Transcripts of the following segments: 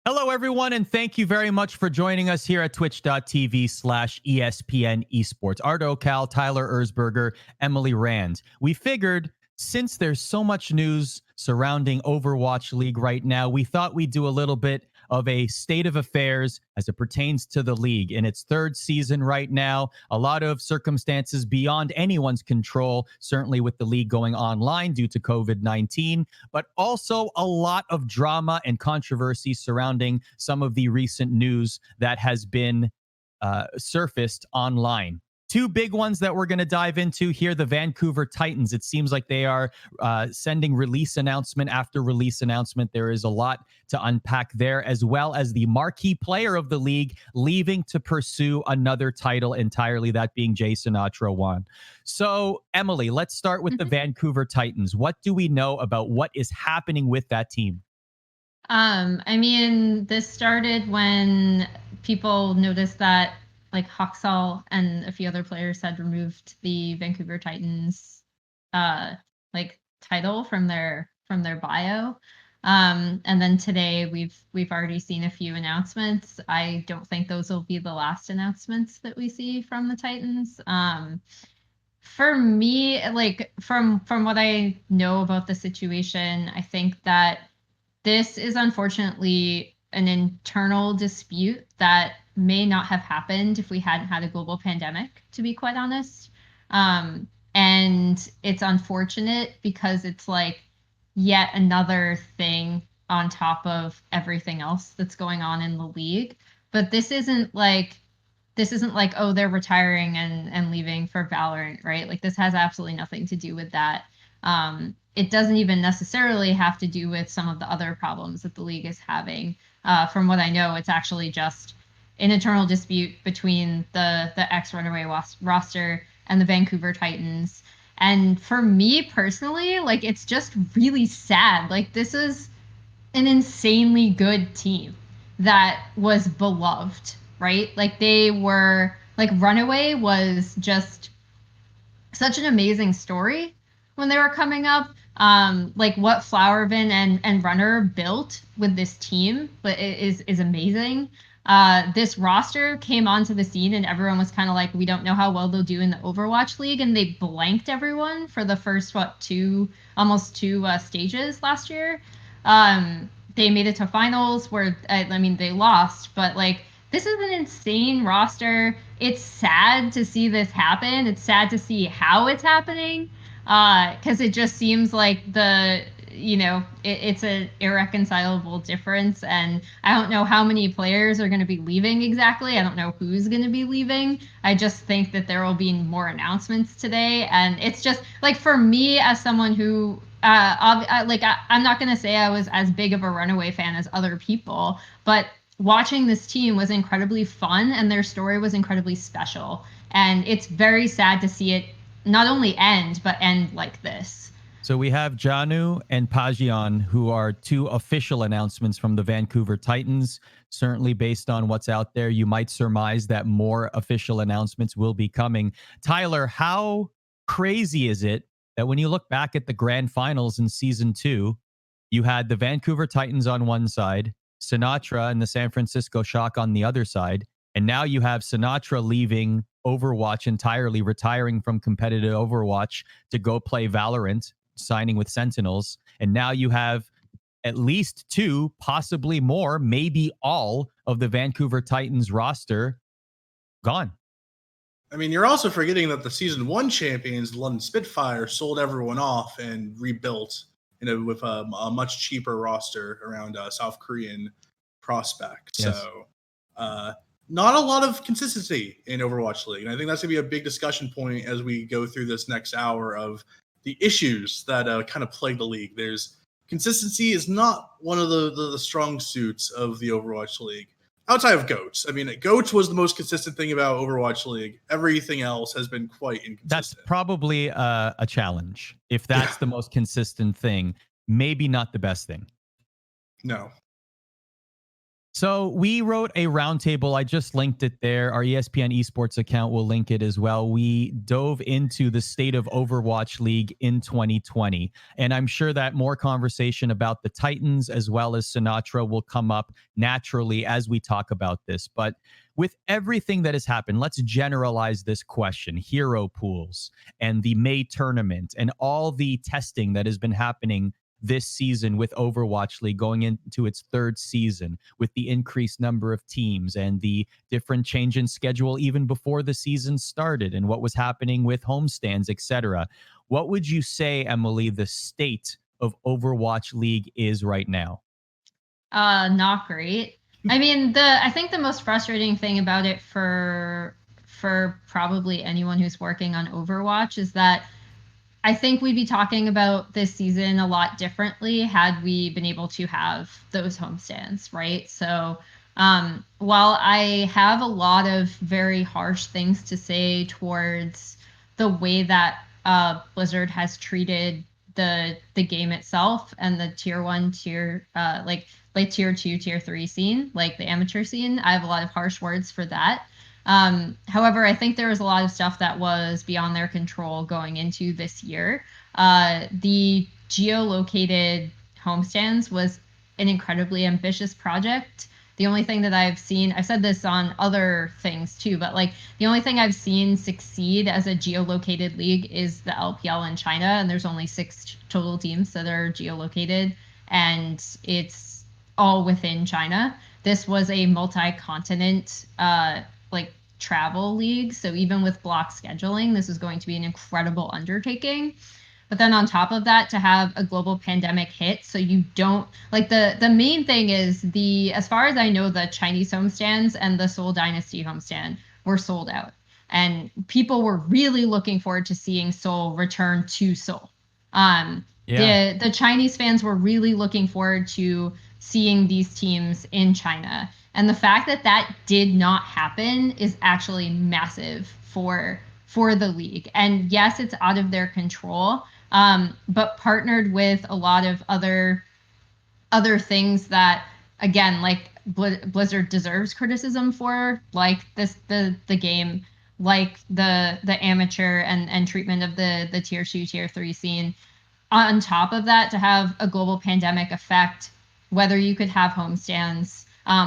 Hello, everyone, and thank you very much for joining us here at twitch.tv/ESPN Esports. Arda Ocal, Tyler Erzberger, Emily Rand. We figured since there's so much news surrounding Overwatch League right now, we thought we'd do a little bit of a state of affairs as it pertains to the league. In its third season right now, a lot of circumstances beyond anyone's control, certainly with the league going online due to COVID-19, but also a lot of drama and controversy surrounding some of the recent news that has been surfaced online. Two big ones that we're going to dive into here. The Vancouver Titans. It seems like they are sending release announcement after release announcement. There is a lot to unpack there, as well as the marquee player of the league leaving to pursue another title entirely, that being Sinatraa one. So, Emily, let's start with the Vancouver Titans. What do we know about what is happening with that team? This started when people noticed that Hoxall and a few other players had removed the Vancouver Titans title from their bio. And then today we've already seen a few announcements. I don't think those will be the last announcements that we see from the Titans. For me, from what I know about the situation, I think that this is unfortunately an internal dispute that may not have happened if we hadn't had a global pandemic, to be quite honest. And it's unfortunate because it's yet another thing on top of everything else that's going on in the league. But this isn't like, oh, they're retiring and leaving for Valorant, right? This has absolutely nothing to do with that. It doesn't even necessarily have to do with some of the other problems that the league is having. From what I know, it's actually just an internal dispute between the ex-Runaway roster and the Vancouver Titans. And for me personally, it's just really sad. This is an insanely good team that was beloved, right? They were, Runaway was just such an amazing story when they were coming up. What Flowervin and Runner built with this team is amazing. This roster came onto the scene and everyone was kind of we don't know how well they'll do in the Overwatch League, and they blanked everyone for the first almost two stages last year. They made it to finals where they lost, but this is an insane roster. It's sad to see this happen. It's sad to see how it's happening, because it just seems like it's an irreconcilable difference. And I don't know how many players are going to be leaving exactly. I don't know who's going to be leaving. I just think that there will be more announcements today. And it's just for me, as someone who I'm not going to say I was as big of a Runaway fan as other people, but watching this team was incredibly fun and their story was incredibly special. And it's very sad to see it not only end, but end like this. So we have Janu and Pajian, who are two official announcements from the Vancouver Titans. Certainly based on what's out there, you might surmise that more official announcements will be coming. Tyler, how crazy is it that when you look back at the grand finals in season 2, you had the Vancouver Titans on one side, Sinatraa and the San Francisco Shock on the other side, and now you have Sinatraa leaving Overwatch entirely, retiring from competitive Overwatch to go play Valorant, signing with Sentinels. And now you have at least 2, possibly more, maybe all of the Vancouver Titans roster gone. I mean, you're also forgetting that the season 1 champions, the London Spitfire, sold everyone off and rebuilt with a much cheaper roster around South Korean prospect. Yes. So not a lot of consistency in Overwatch League. And I think that's going to be a big discussion point as we go through this next hour of the issues that kind of plague the league. There's consistency is not one of the strong suits of the Overwatch League. Outside of GOATs. I mean, GOATs was the most consistent thing about Overwatch League. Everything else has been quite inconsistent. That's probably a challenge. If that's the most consistent thing, maybe not the best thing. No. So we wrote a roundtable. I just linked it there. Our ESPN Esports account will link it as well. We dove into the State of Overwatch League in 2020. And I'm sure that more conversation about the Titans as well as Sinatraa will come up naturally as we talk about this. But with everything that has happened, let's generalize this question. Hero pools and the May tournament and all the testing that has been happening this season with Overwatch League going into its third season, with the increased number of teams and the different change in schedule even before the season started, and what was happening with homestands, etc. What would you say, Emily, the state of Overwatch League is right now? Not great. I mean, I think the most frustrating thing about it for probably anyone who's working on Overwatch is that I think we'd be talking about this season a lot differently had we been able to have those homestands, right? So while I have a lot of very harsh things to say towards the way that Blizzard has treated the game itself and the tier 1, tier like tier 2, tier 3 scene, like the amateur scene, I have a lot of harsh words for that. However, I think there was a lot of stuff that was beyond their control going into this year. The geolocated homestands was an incredibly ambitious project. The only thing that I've seen, I've said this on other things too, but like the only thing I've seen succeed as a geolocated league is the LPL in China, and there's only 6 total teams that are geolocated, and it's all within China. This was a multi-continent like travel league, so even with block scheduling, this is going to be an incredible undertaking. But then on top of that, to have a global pandemic hit, so you don't like the main thing is as far as I know, the Chinese homestands and the Seoul Dynasty homestand were sold out, and people were really looking forward to seeing Seoul return to Seoul. The Chinese fans were really looking forward to seeing these teams in China. And the fact that that did not happen is actually massive for the league. And yes, it's out of their control, but partnered with a lot of other things that, again, like Blizzard deserves criticism for, like the game, like the amateur and treatment of the tier 2, tier 3 scene. On top of that, to have a global pandemic affect whether you could have homestands,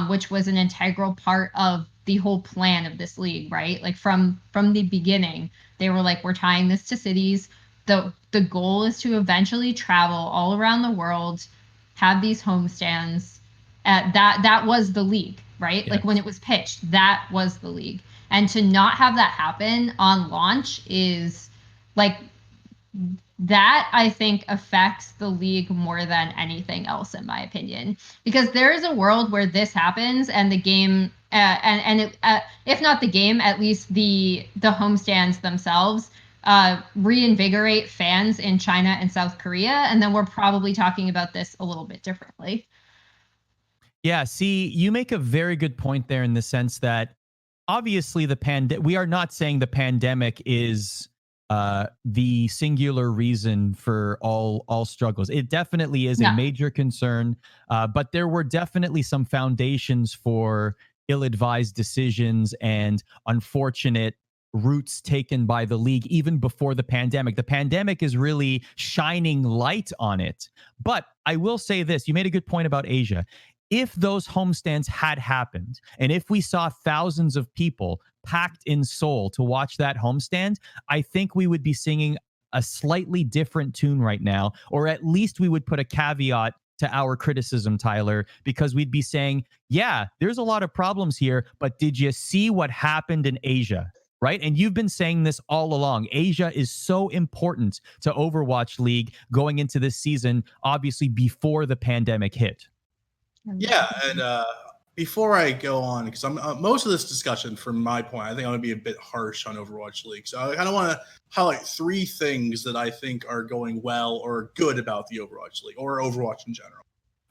which was an integral part of the whole plan of this league, right? Like from the beginning, they were like, we're tying this to cities. The goal is to eventually travel all around the world, have these homestands. That was the league, right? Yes. Like when it was pitched, that was the league. And to not have that happen on launch is like, that I think affects the league more than anything else, in my opinion, because there is a world where this happens and the game, if not the game, at least the homestands themselves reinvigorate fans in China and South Korea, and then we're probably talking about this a little bit differently. Yeah, see, you make a very good point there in the sense that obviously we are not saying the pandemic is the singular reason for all struggles. It definitely is a major concern, but there were definitely some foundations for ill-advised decisions and unfortunate routes taken by the league even before the pandemic. The pandemic is really shining light on it. But I will say this, you made a good point about Asia. If those homestands had happened, and if we saw thousands of people packed in Seoul to watch that homestand, I think we would be singing a slightly different tune right now, or at least we would put a caveat to our criticism, Tyler, because we'd be saying, yeah, there's a lot of problems here, but did you see what happened in Asia? Right? And you've been saying this all along. Asia is so important to Overwatch League going into this season, obviously before the pandemic hit. Yeah, and before I go on, because I'm most of this discussion, from my point, I think I'm going to be a bit harsh on Overwatch League. So I kind of want to highlight 3 things that I think are going well or good about the Overwatch League or Overwatch in general.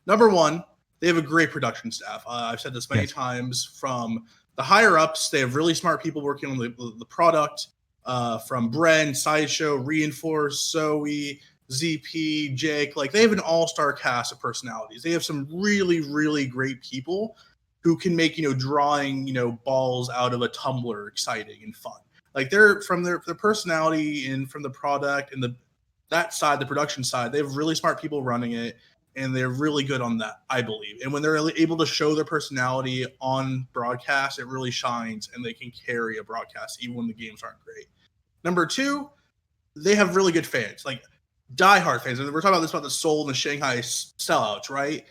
Number 1, they have a great production staff. I've said this many times. From the higher ups, they have really smart people working on the product. From Bren, Sideshow, Reinforce, Zoe, ZP, Jake, like they have an all-star cast of personalities. They have some really, really great people. who can make, drawing, balls out of a tumbler exciting and fun. Like they're from their personality and from the product and that side, the production side, they have really smart people running it, and they're really good on that, I believe. And when they're able to show their personality on broadcast, it really shines, and they can carry a broadcast even when the games aren't great. Number two, they have really good fans, like diehard fans. And we're talking about the Seoul and the Shanghai sellouts, right?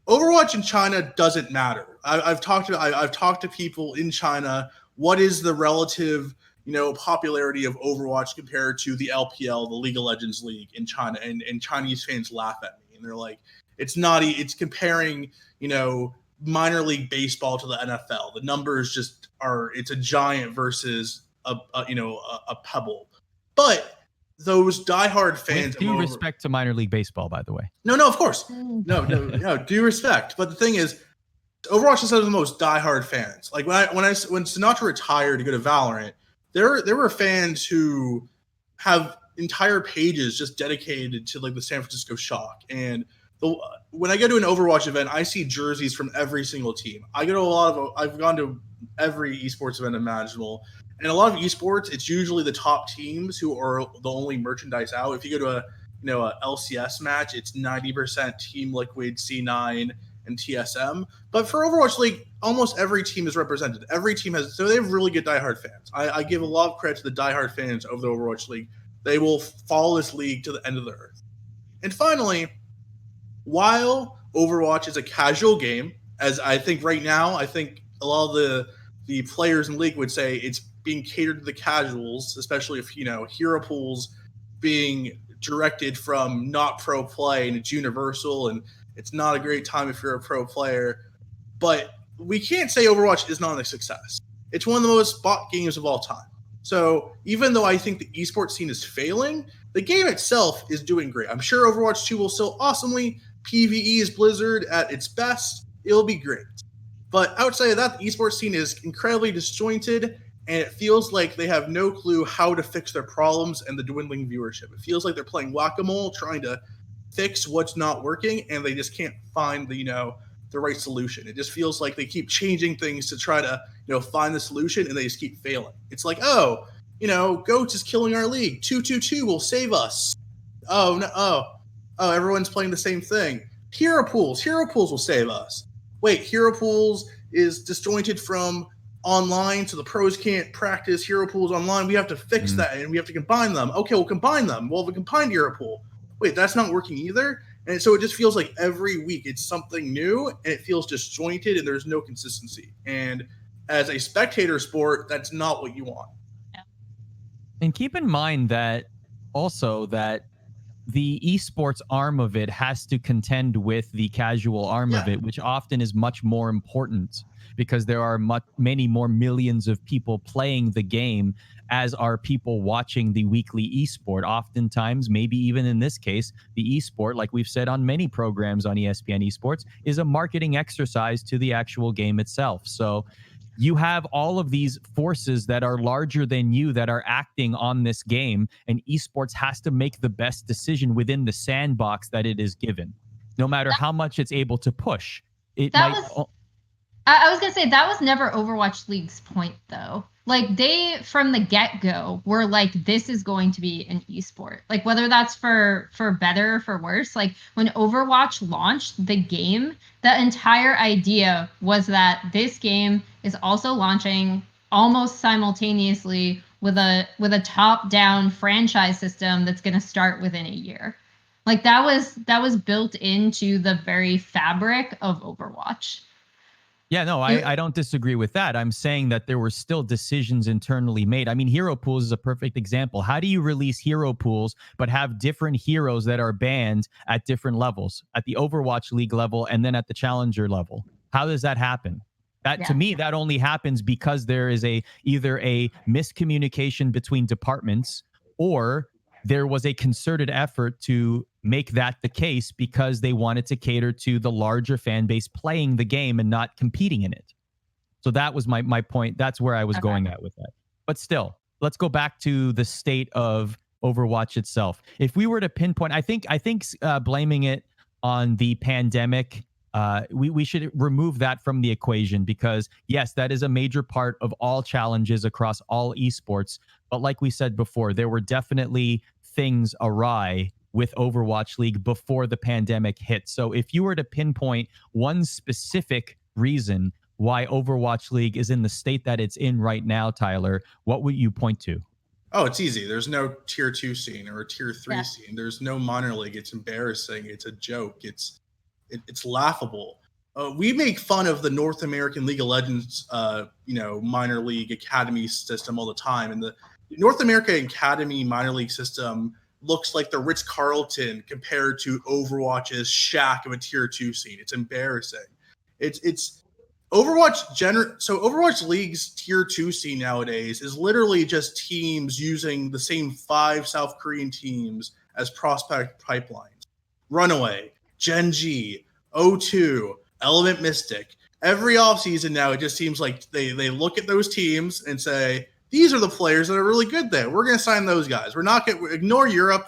Overwatch in China doesn't matter. I've talked to people in China. What is the relative popularity of Overwatch compared to the LPL, the League of Legends League in China? And Chinese fans laugh at me, and they're like, it's comparing, minor league baseball to the NFL. The numbers it's a giant versus a pebble. But those diehard fans, with due respect to minor league baseball, by the way. No, of course. No, due respect. But the thing is, Overwatch is some of the most diehard fans. Like when Sinatraa retired to go to Valorant, there were fans who have entire pages just dedicated to like the San Francisco Shock. And when I go to an Overwatch event, I see jerseys from every single team. I've gone to every esports event imaginable. And a lot of esports, it's usually the top teams who are the only merchandise out. If you go to a LCS match, it's 90% Team Liquid, C9, and TSM. But for Overwatch League, almost every team is represented. Every team so they have really good diehard fans. I give a lot of credit to the diehard fans of the Overwatch League. They will follow this league to the end of the earth. And finally, while Overwatch is a casual game, as I think right now, I think a lot of the players in the league would say it's being catered to the casuals, especially if, hero pools being directed from not pro play, and it's universal, and it's not a great time if you're a pro player. But we can't say Overwatch is not a success. It's one of the most bought games of all time. So even though I think the esports scene is failing, the game itself is doing great. I'm sure Overwatch 2 will sell awesomely. PvE is Blizzard at its best. It'll be great. But outside of that, the esports scene is incredibly disjointed, and it feels like they have no clue how to fix their problems and the dwindling viewership. It feels like they're playing whack-a-mole, trying to fix what's not working, and they just can't find the right solution. It just feels like they keep changing things to try to find the solution, and they just keep failing. It's like, Goats is killing our league. 2-2-2 will save us. Oh no! Oh, everyone's playing the same thing. Hero pools will save us. Wait, hero pools is disjointed from online, so the pros can't practice hero pools online. We have to fix that, and we have to combine them. Okay, we'll combine them. Well, we combined hero pool. Wait, that's not working either. And so it just feels like every week it's something new, and it feels disjointed, and there's no consistency. And as a spectator sport, that's not what you want. And keep in mind that the esports arm of it has to contend with the casual arm of it, which often is much more important because there are many more millions of people playing the game as are people watching the weekly esport. Oftentimes, maybe even in this case, the esport, like we've said on many programs on ESPN Esports, is a marketing exercise to the actual game itself. So you have all of these forces that are larger than you that are acting on this game, and esports has to make the best decision within the sandbox that it is given, no matter how much it's able to push. I was going to say, that was never Overwatch League's point, though. Like, they, from the get-go, were like, this is going to be an esport. Like, whether that's for better or for worse, like, when Overwatch launched the game, the entire idea was that this game is also launching almost simultaneously with a top-down franchise system that's going to start within a year. Like, that was built into the very fabric of Overwatch. Yeah, no, I don't disagree with that. I'm saying that there were still decisions internally made. I mean, hero pools is a perfect example. How do you release hero pools but have different heroes that are banned at different levels, at the Overwatch League level and then at the Challenger level? How does that happen? To me, that only happens because there is either a miscommunication between departments, or there was a concerted effort to make that the case because they wanted to cater to the larger fan base playing the game and not competing in it. So that was my point. That's where I was going at with that. But still, let's go back to the state of Overwatch itself. If we were to pinpoint, I think blaming it on the pandemic we should remove that from the equation, because yes, that is a major part of all challenges across all esports. But like we said before, there were definitely things awry with Overwatch League before the pandemic hit. So if you were to pinpoint one specific reason why Overwatch League is in the state that it's in right now, Tyler, what would you point to? Oh, it's easy. There's no tier 2 scene or a tier 3 Yeah. scene. There's no minor league. It's embarrassing. It's a joke. It's laughable. We make fun of the North American League of Legends, minor league academy system all the time, and the North American Academy minor league system looks like the Ritz-Carlton compared to Overwatch's shack of a tier 2 scene. It's embarrassing. It's Overwatch so Overwatch League's tier 2 scene nowadays is literally just teams using the same 5 South Korean teams as prospect pipelines. Runaway, Gen G, O2, Element Mystic. Every offseason now, it just seems like they look at those teams and say, these are the players that are really good there. We're going to sign those guys. We're not going to ignore Europe,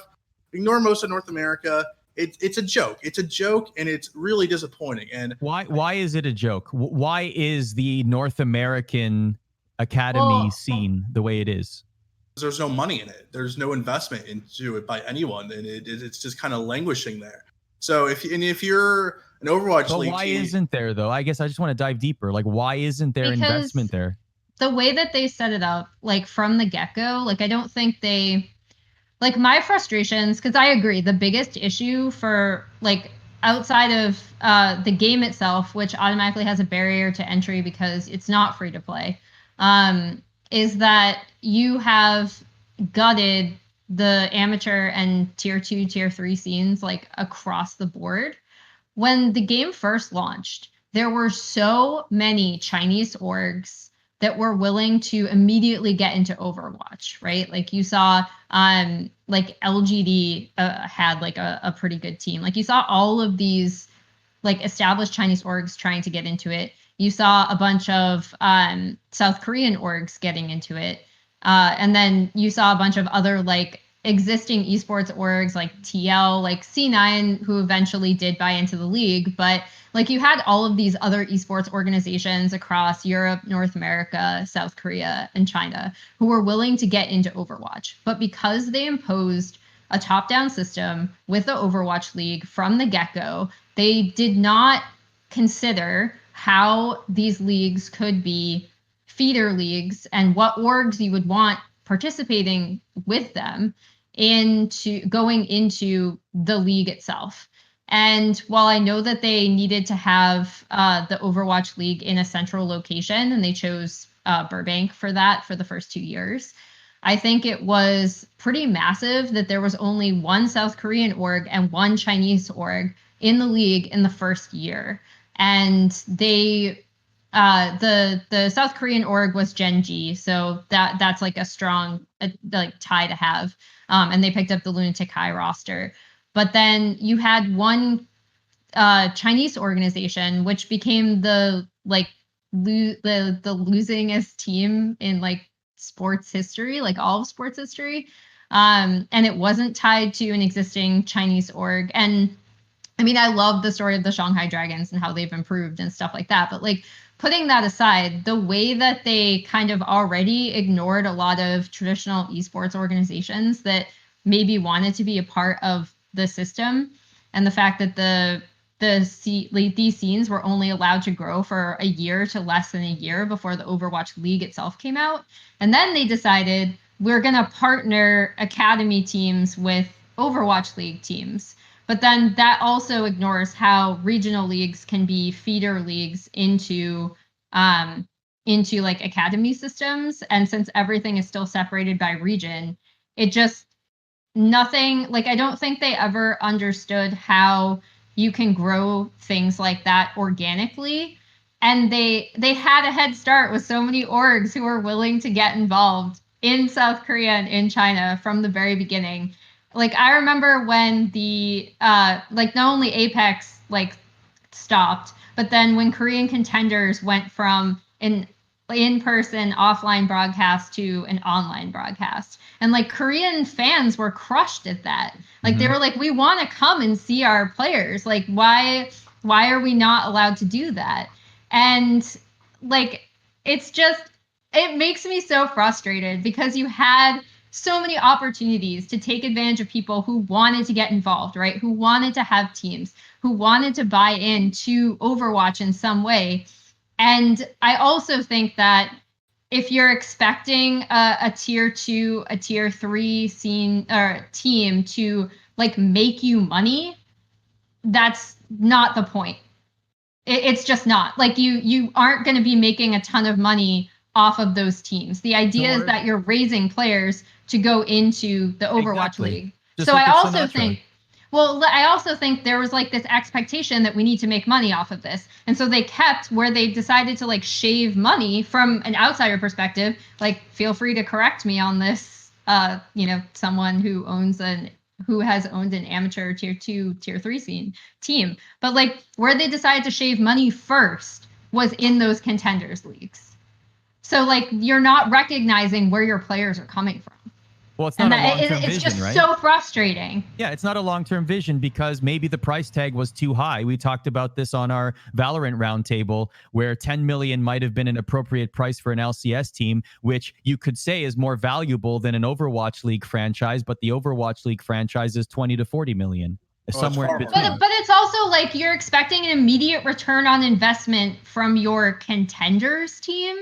ignore most of North America. It's a joke. It's a joke, and it's really disappointing. And why is it a joke? Why is the North American Academy scene the way it is? There's no money in it. There's no investment into it by anyone, and it's just kind of languishing there. So if you're an Overwatch League why team, isn't there though? I guess I just want to dive deeper. Like, why isn't there investment there? The way that they set it up, like from the get-go, like I don't think they, like my frustrations, because I agree, the biggest issue for like outside of the game itself, which automatically has a barrier to entry because it's not free to play, is that you have gutted the amateur and tier 2, tier 3 scenes like across the board. When the game first launched, there were so many Chinese orgs that were willing to immediately get into Overwatch, right? Like you saw like LGD had like a pretty good team. Like you saw all of these like established Chinese orgs trying to get into it. You saw a bunch of South Korean orgs getting into it. And then you saw a bunch of other like existing esports orgs like TL, like C9, who eventually did buy into the league. But like you had all of these other esports organizations across Europe, North America, South Korea, and China who were willing to get into Overwatch. But because they imposed a top-down system with the Overwatch League from the get-go, they did not consider how these leagues could be feeder leagues and what orgs you would want participating with them into going into the league itself. And while I know that they needed to have the Overwatch League in a central location, and they chose Burbank for that for the first 2 years, I think it was pretty massive that there was only one South Korean org and one Chinese org in the league in the first year. And they the South Korean org was Gen G, so that's like a strong like tie to have. And they picked up the Lunatic High roster. But then you had one Chinese organization, which became the like the losingest team in like sports history, like all of sports history. And it wasn't tied to an existing Chinese org. And I mean, I love the story of the Shanghai Dragons and how they've improved and stuff like that. But like putting that aside, the way that they kind of already ignored a lot of traditional esports organizations that maybe wanted to be a part of the system, and the fact that these scenes were only allowed to grow for a year to less than a year before the Overwatch League itself came out. And then they decided we're going to partner academy teams with Overwatch League teams. But then that also ignores how regional leagues can be feeder leagues into like academy systems. And since everything is still separated by region, it just nothing, like I don't think they ever understood how you can grow things like that organically. And they had a head start with so many orgs who were willing to get involved in South Korea and in China from the very beginning. Like I remember when the like not only Apex like stopped, but then when Korean Contenders went from an in-person offline broadcast to an online broadcast, and like Korean fans were crushed at that. Like they were like, we want to come and see our players. Like why Why are we not allowed to do that? And like, it makes me so frustrated because you had so many opportunities to take advantage of people who wanted to get involved, right? Who wanted to have teams, who wanted to buy into Overwatch in some way. And I also think that if you're expecting a tier 2, a tier 3 scene or team to like make you money, that's not the point. It's just not. Like you aren't going to be making a ton of money off of those teams. The idea is that you're raising players to go into the Overwatch League. Just so look I at also Sinatraa. think, well, I also think there was like this expectation that we need to make money off of this. And so they kept where they decided to like shave money from an outsider perspective. Like, feel free to correct me on this, someone who has owned an amateur tier 2, tier 3 scene team. But like where they decided to shave money first was in those contenders leagues. So like you're not recognizing where your players are coming from. Well, it's not a long-term vision, it's just right? so frustrating. Yeah, it's not a long-term vision because maybe the price tag was too high. We talked about this on our Valorant roundtable where 10 million might have been an appropriate price for an LCS team, which you could say is more valuable than an Overwatch League franchise, but the Overwatch League franchise is 20 to 40 million. Somewhere in between. But it's also like you're expecting an immediate return on investment from your contenders team.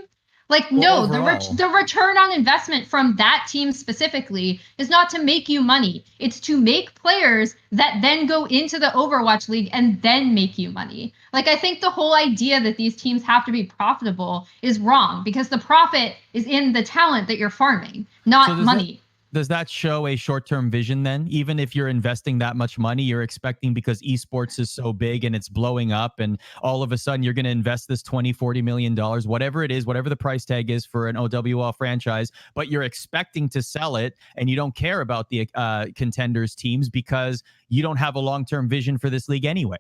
Like, no, the return on investment from that team specifically is not to make you money. It's to make players that then go into the Overwatch League and then make you money. Like, I think the whole idea that these teams have to be profitable is wrong because the profit is in the talent that you're farming, not money. Does that show a short-term vision then? Even if you're investing that much money, you're expecting because esports is so big and it's blowing up and all of a sudden you're going to invest this $20-40 million, whatever it is, whatever the price tag is for an OWL franchise, but you're expecting to sell it and you don't care about the contenders teams because you don't have a long-term vision for this league anyway.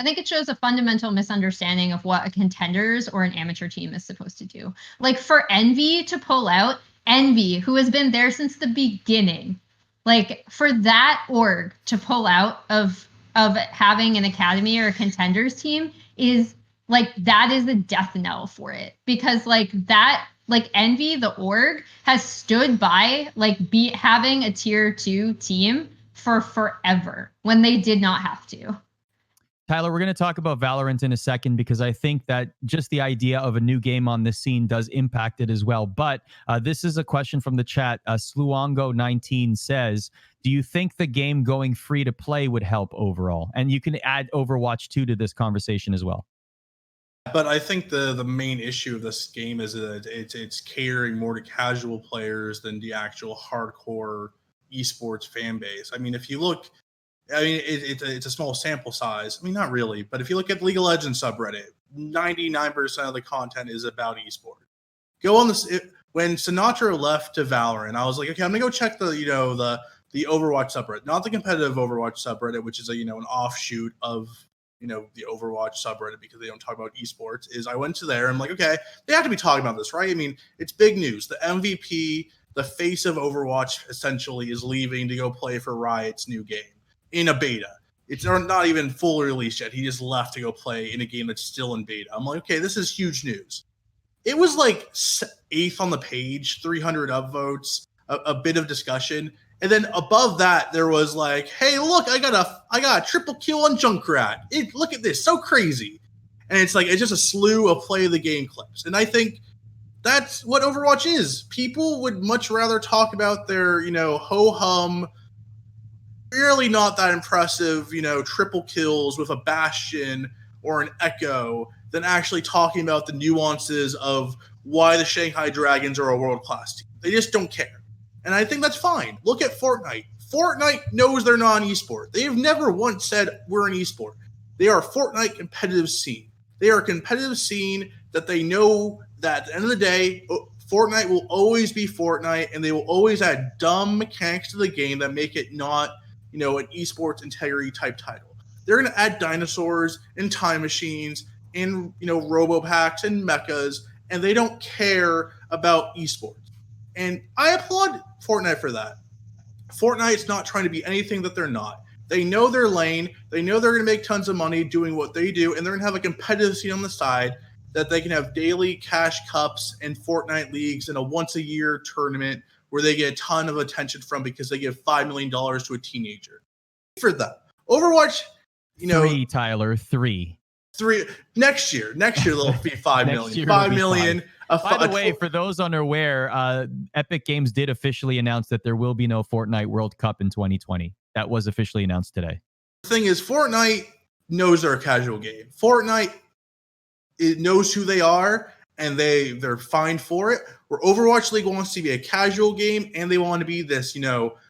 I think it shows a fundamental misunderstanding of what a contenders or an amateur team is supposed to do. Like for Envy to pull out, Envy, who has been there since the beginning, like for that org to pull out of having an academy or a contenders team is like, that is a death knell for it. Because like that, like Envy, the org, has stood by like having a tier 2 team for forever when they did not have to. Tyler, we're going to talk about Valorant in a second because I think that just the idea of a new game on this scene does impact it as well. But this is a question from the chat. Sluongo19 says, do you think the game going free to play would help overall? And you can add Overwatch 2 to this conversation as well. But I think the main issue of this game is that it's catering more to casual players than the actual hardcore esports fan base. I mean, if you look... it's a small sample size. I mean, not really, but if you look at League of Legends subreddit, 99% of the content is about esports. Go on this. When Sinatraa left to Valorant, I was like, okay, I'm gonna go check the Overwatch subreddit, not the competitive Overwatch subreddit, which is an offshoot of the Overwatch subreddit because they don't talk about esports. I went to there and I'm like, okay, they have to be talking about this, right? I mean, it's big news. The MVP, the face of Overwatch, essentially is leaving to go play for Riot's new game. In a beta. It's not even fully released yet. He just left to go play in a game that's still in beta. I'm like, okay, this is huge news. It was like 8th on the page, 300 upvotes, a bit of discussion. And then above that, there was like, hey, look, I got a triple kill on Junkrat. Look at this, so crazy. And it's like, it's just a slew of play the game clips. And I think that's what Overwatch is. People would much rather talk about their, ho-hum, really not that impressive, triple kills with a Bastion or an Echo than actually talking about the nuances of why the Shanghai Dragons are a world-class team. They just don't care. And I think that's fine. Look at Fortnite. Fortnite knows they're not an esport. They have never once said we're an esport. They are a Fortnite competitive scene. They are a competitive scene that they know that at the end of the day, Fortnite will always be Fortnite, and they will always add dumb mechanics to the game that make it not an esports integrity type title. They're going to add dinosaurs and time machines and, robo-packs and mechas, and they don't care about esports. And I applaud Fortnite for that. Fortnite's not trying to be anything that they're not. They know their lane. They know they're going to make tons of money doing what they do, and they're going to have a competitive scene on the side that they can have daily cash cups and Fortnite leagues and a once-a-year tournament where they get a ton of attention from because they give $5 million to a teenager. For them, Overwatch, Three, Tyler, three. Next year they'll be 5 million. 5 million. By the way, for those unaware, Epic Games did officially announce that there will be no Fortnite World Cup in 2020. That was officially announced today. The thing is, Fortnite knows they're a casual game. Fortnite, it knows who they are, and they're fine for it. Where Overwatch League wants to be a casual game, and they want to be this,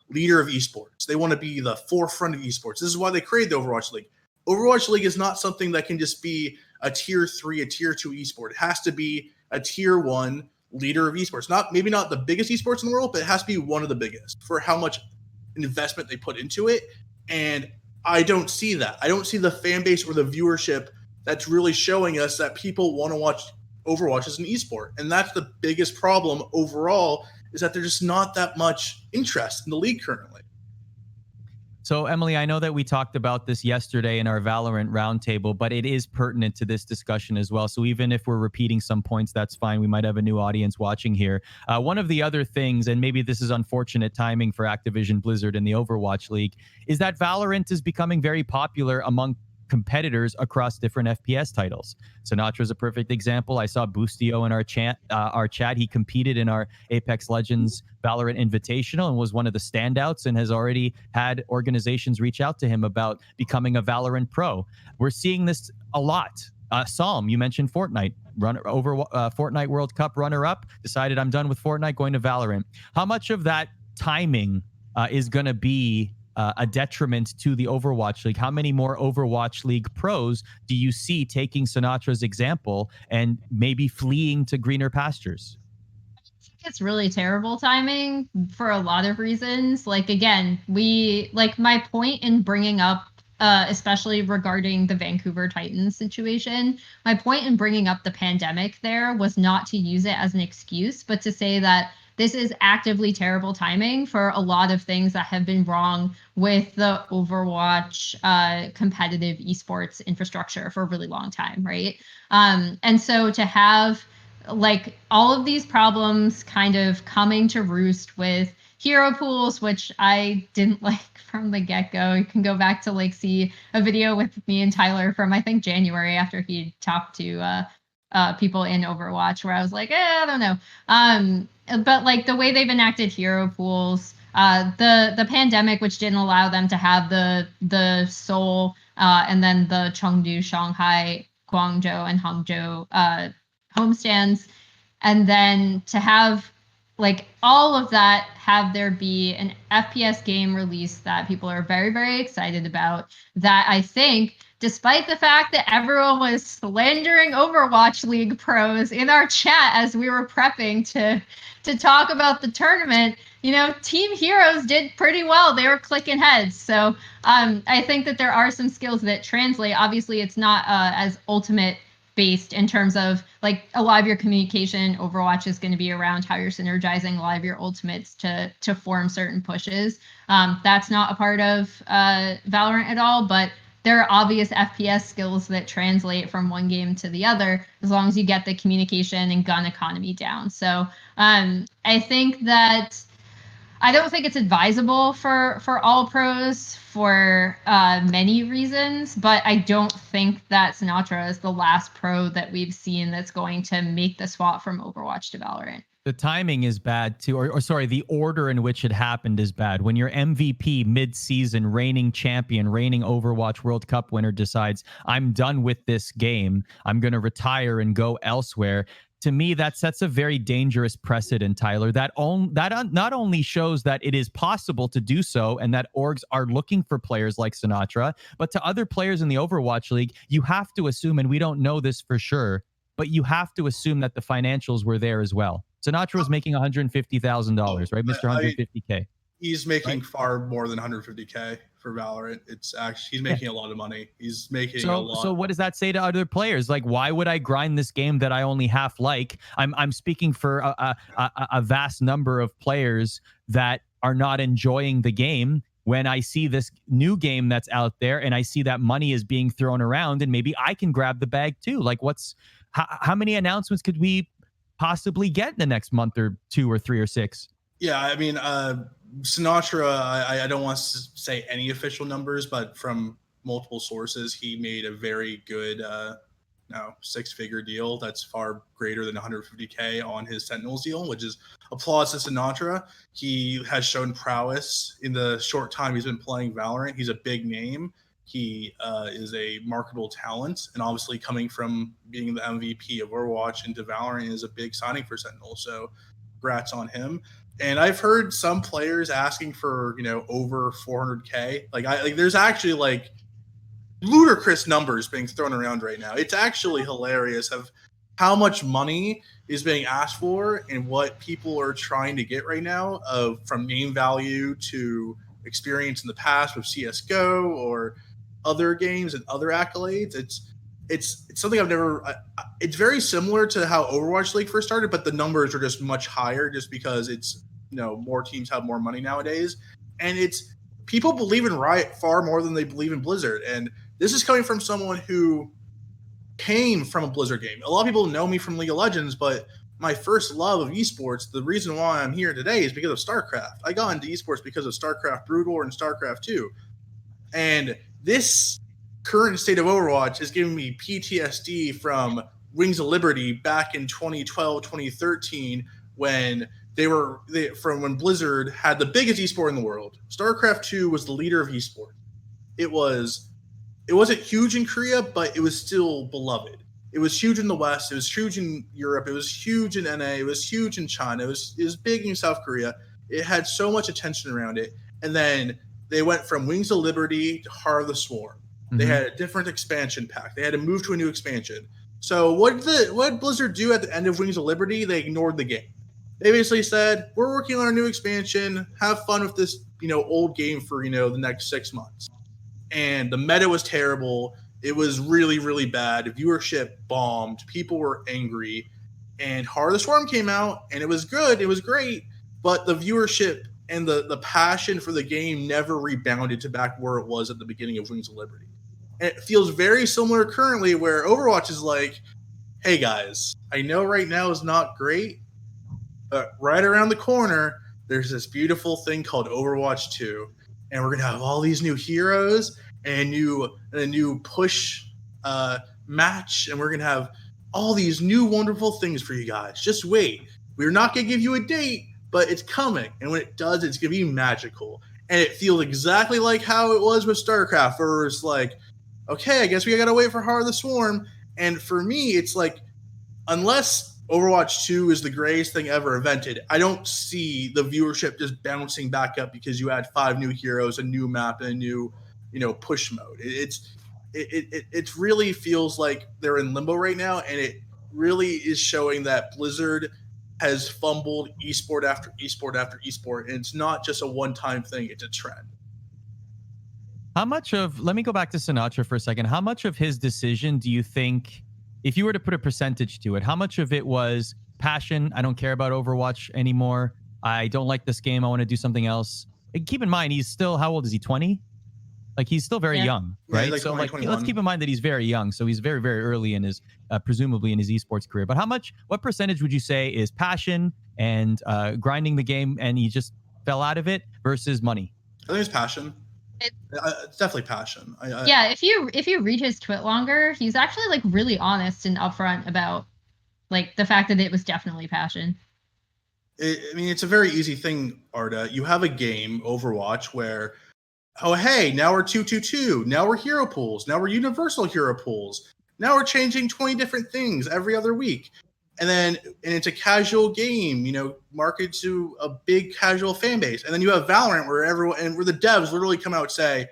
leader of esports. They want to be the forefront of esports. This is why they created the Overwatch League. Overwatch League is not something that can just be a tier 3, a tier 2 esport. It has to be a tier 1 leader of esports. Maybe not the biggest esports in the world, but it has to be one of the biggest for how much investment they put into it. And I don't see that. I don't see the fan base or the viewership that's really showing us that people want to watch Overwatch as an esport. And that's the biggest problem overall, is that there's just not that much interest in the league currently. So, Emily, I know that we talked about this yesterday in our Valorant roundtable, but it is pertinent to this discussion as well. So even if we're repeating some points, that's fine. We might have a new audience watching here. One of the other things, and maybe this is unfortunate timing for Activision Blizzard and the Overwatch League, is that Valorant is becoming very popular among competitors across different FPS titles. Sinatraa is a perfect example. I saw Boostio in our chat. He competed in our Apex Legends Valorant Invitational and was one of the standouts, and has already had organizations reach out to him about becoming a Valorant pro. We're seeing this a lot. Psalm, you mentioned Fortnite. Fortnite World Cup runner-up, decided I'm done with Fortnite, going to Valorant. How much of that timing is going to be a detriment to the Overwatch League? How many more Overwatch League pros do you see taking Sinatra's example and maybe fleeing to greener pastures? It's really terrible timing for a lot of reasons. Like, again, my point in bringing up, especially regarding the Vancouver Titans situation, my point in bringing up the pandemic there was not to use it as an excuse, but to say that this is actively terrible timing for a lot of things that have been wrong with the Overwatch competitive esports infrastructure for a really long time, right? And so to have all of these problems kind of coming to roost with hero pools, which I didn't like from the get-go. You can go back to see a video with me and Tyler from, I think, January, after he talked to people in Overwatch, where I was like, I don't know. But the way they've enacted hero pools, the pandemic, which didn't allow them to have the Seoul and then the Chengdu, Shanghai, Guangzhou, and Hangzhou homestands, and then to have all of that, have there be an FPS game release that people are very, very excited about, that I think, despite the fact that everyone was slandering Overwatch League pros in our chat as we were prepping to talk about the tournament, Team Heroes did pretty well. They were clicking heads. So I think that there are some skills that translate. Obviously, it's not as ultimate based in terms of a lot of your communication. Overwatch is going to be around how you're synergizing a lot of your ultimates to form certain pushes. That's not a part of Valorant at all, but there are obvious FPS skills that translate from one game to the other, as long as you get the communication and gun economy down. So I think that I don't think it's advisable for all pros for many reasons, but I don't think that Sinatraa is the last pro that we've seen that's going to make the swap from Overwatch to Valorant. The timing is bad too, or sorry, the order in which it happened is bad. When your MVP mid-season, reigning champion, reigning Overwatch World Cup winner decides, I'm done with this game, I'm going to retire and go elsewhere. To me, that sets a very dangerous precedent, Tyler. That not only shows that it is possible to do so and that orgs are looking for players like Sinatraa, but to other players in the Overwatch League, you have to assume, and we don't know this for sure, but you have to assume that the financials were there as well. Sinatraa was making $150,000, right, Mr. 150K? He's making far more than 150K for Valorant. It's actually, he's making a lot of money. He's making a lot. So what does that say to other players? Why would I grind this game that I only half like? I'm speaking for a vast number of players that are not enjoying the game. when I see this new game that's out there and I see that money is being thrown around and maybe I can grab the bag too. Like how many announcements could we possibly get in the next month or 2 or 3 or 6? Yeah, I mean, Sinatraa, I don't want to say any official numbers, but from multiple sources, he made a very good 6-figure deal that's far greater than 150K on his Sentinels deal, which is applause to Sinatraa. He has shown prowess in the short time he's been playing Valorant. He's a big name. He is a marketable talent, and obviously coming from being the MVP of Overwatch into Valorant is a big signing for Sentinel. So congrats on him. And I've heard some players asking for, over 400K. Like there's actually like ludicrous numbers being thrown around right now. It's actually hilarious of how much money is being asked for and what people are trying to get right now, from name value to experience in the past with CS:GO or other games and other accolades. It's something I've never. It's very similar to how Overwatch League first started, but the numbers are just much higher, just because it's more teams have more money nowadays, and it's people believe in Riot far more than they believe in Blizzard. And this is coming from someone who came from a Blizzard game. A lot of people know me from League of Legends, but my first love of esports, the reason why I'm here today, is because of StarCraft. I got into esports because of StarCraft Brood War and StarCraft 2, and this current state of Overwatch is giving me PTSD from Wings of Liberty back in 2012, 2013, when when Blizzard had the biggest esport in the world. StarCraft 2 was the leader of esport. It wasn't huge in Korea, but it was still beloved. It was huge in the West. It was huge in Europe. It was huge in NA. It was huge in China. It was big in South Korea. It had so much attention around it. And then they went from Wings of Liberty to Heart of the Swarm. They had a different expansion pack. They had to move to a new expansion. So what did Blizzard do at the end of Wings of Liberty? They ignored the game. They basically said, we're working on our new expansion. Have fun with this, old game for, the next 6 months. And the meta was terrible. It was really, really bad. Viewership bombed. People were angry. And Heart of the Swarm came out, and it was good. It was great. But the viewership and the passion for the game never rebounded to back where it was at the beginning of Wings of Liberty. And it feels very similar currently, where Overwatch is like, hey guys, I know right now is not great, but right around the corner, there's this beautiful thing called Overwatch 2. And we're going to have all these new heroes and a new push match. And we're going to have all these new wonderful things for you guys. Just wait. We're not going to give you a date, but it's coming. And when it does, it's going to be magical. And it feels exactly like how it was with StarCraft, where it's like, okay, I guess we got to wait for Heart of the Swarm. And for me, it's like, unless Overwatch 2 is the greatest thing ever invented, I don't see the viewership just bouncing back up because you add 5 new heroes, a new map, and a new, push mode. It really feels like they're in limbo right now, and it really is showing that Blizzard has fumbled esport after esport after esport, and it's not just a one-time thing, it's a trend. Let me go back to Sinatraa for a second. How much of his decision do you think, if you were to put a percentage to it, how much of it was passion? I don't care about Overwatch anymore. I don't like this game. I want to do something else. And keep in mind, he's still, how old is he? 20? Like, he's still very young, right? Yeah, so 20, let's keep in mind that he's very young. So he's very, very early in his, presumably in his esports career. But what percentage would you say is passion and grinding the game and he just fell out of it versus money? I think it's passion. It's definitely passion. Yeah, if you read his tweet longer, he's actually like really honest and upfront about like the fact that it was definitely passion. It's a very easy thing, Arda. You have a game, Overwatch, where, oh hey, now we're 2-2-2. Now we're hero pools. Now we're universal hero pools. Now we're changing 20 different things every other week. And it's a casual game, marketed to a big casual fan base. And then you have Valorant, where the devs literally come out and say,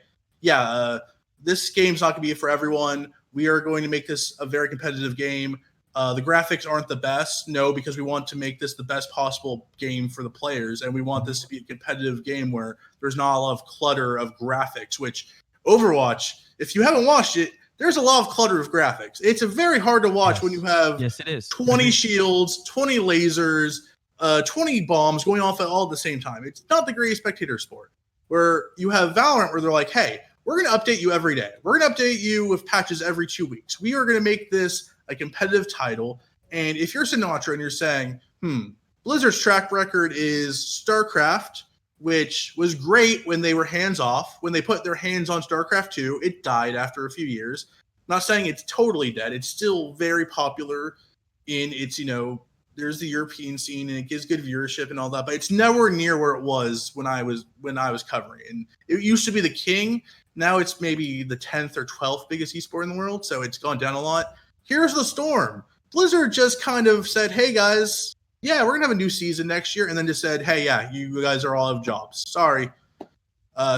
this game's not going to be for everyone. We are going to make this a very competitive game. The graphics aren't the best. No, because we want to make this the best possible game for the players. And we want this to be a competitive game where there's not a lot of clutter of graphics, which Overwatch, if you haven't watched it, there's a lot of clutter of graphics. It's very hard to watch when you have it is. 20 shields, 20 lasers, 20 bombs going off at all at the same time. It's not the greatest spectator sport. Where you have Valorant where they're like, hey, we're going to update you every day. We're going to update you with patches every 2 weeks. We are going to make this a competitive title. And if you're Sinatraa and you're saying, Blizzard's track record is StarCraft, which was great when they were hands off. When they put their hands on StarCraft 2, it died after a few years. I'm not saying it's totally dead. It's still very popular in its, there's the European scene and it gives good viewership and all that, but it's nowhere near where it was when I was covering it. And it used to be the king. Now it's maybe the 10th or 12th biggest esport in the world, so it's gone down a lot. Here's the storm. Blizzard just kind of said, hey, guys, yeah, we're going to have a new season next year, and then just said, hey, yeah, you guys are all out of jobs. Sorry.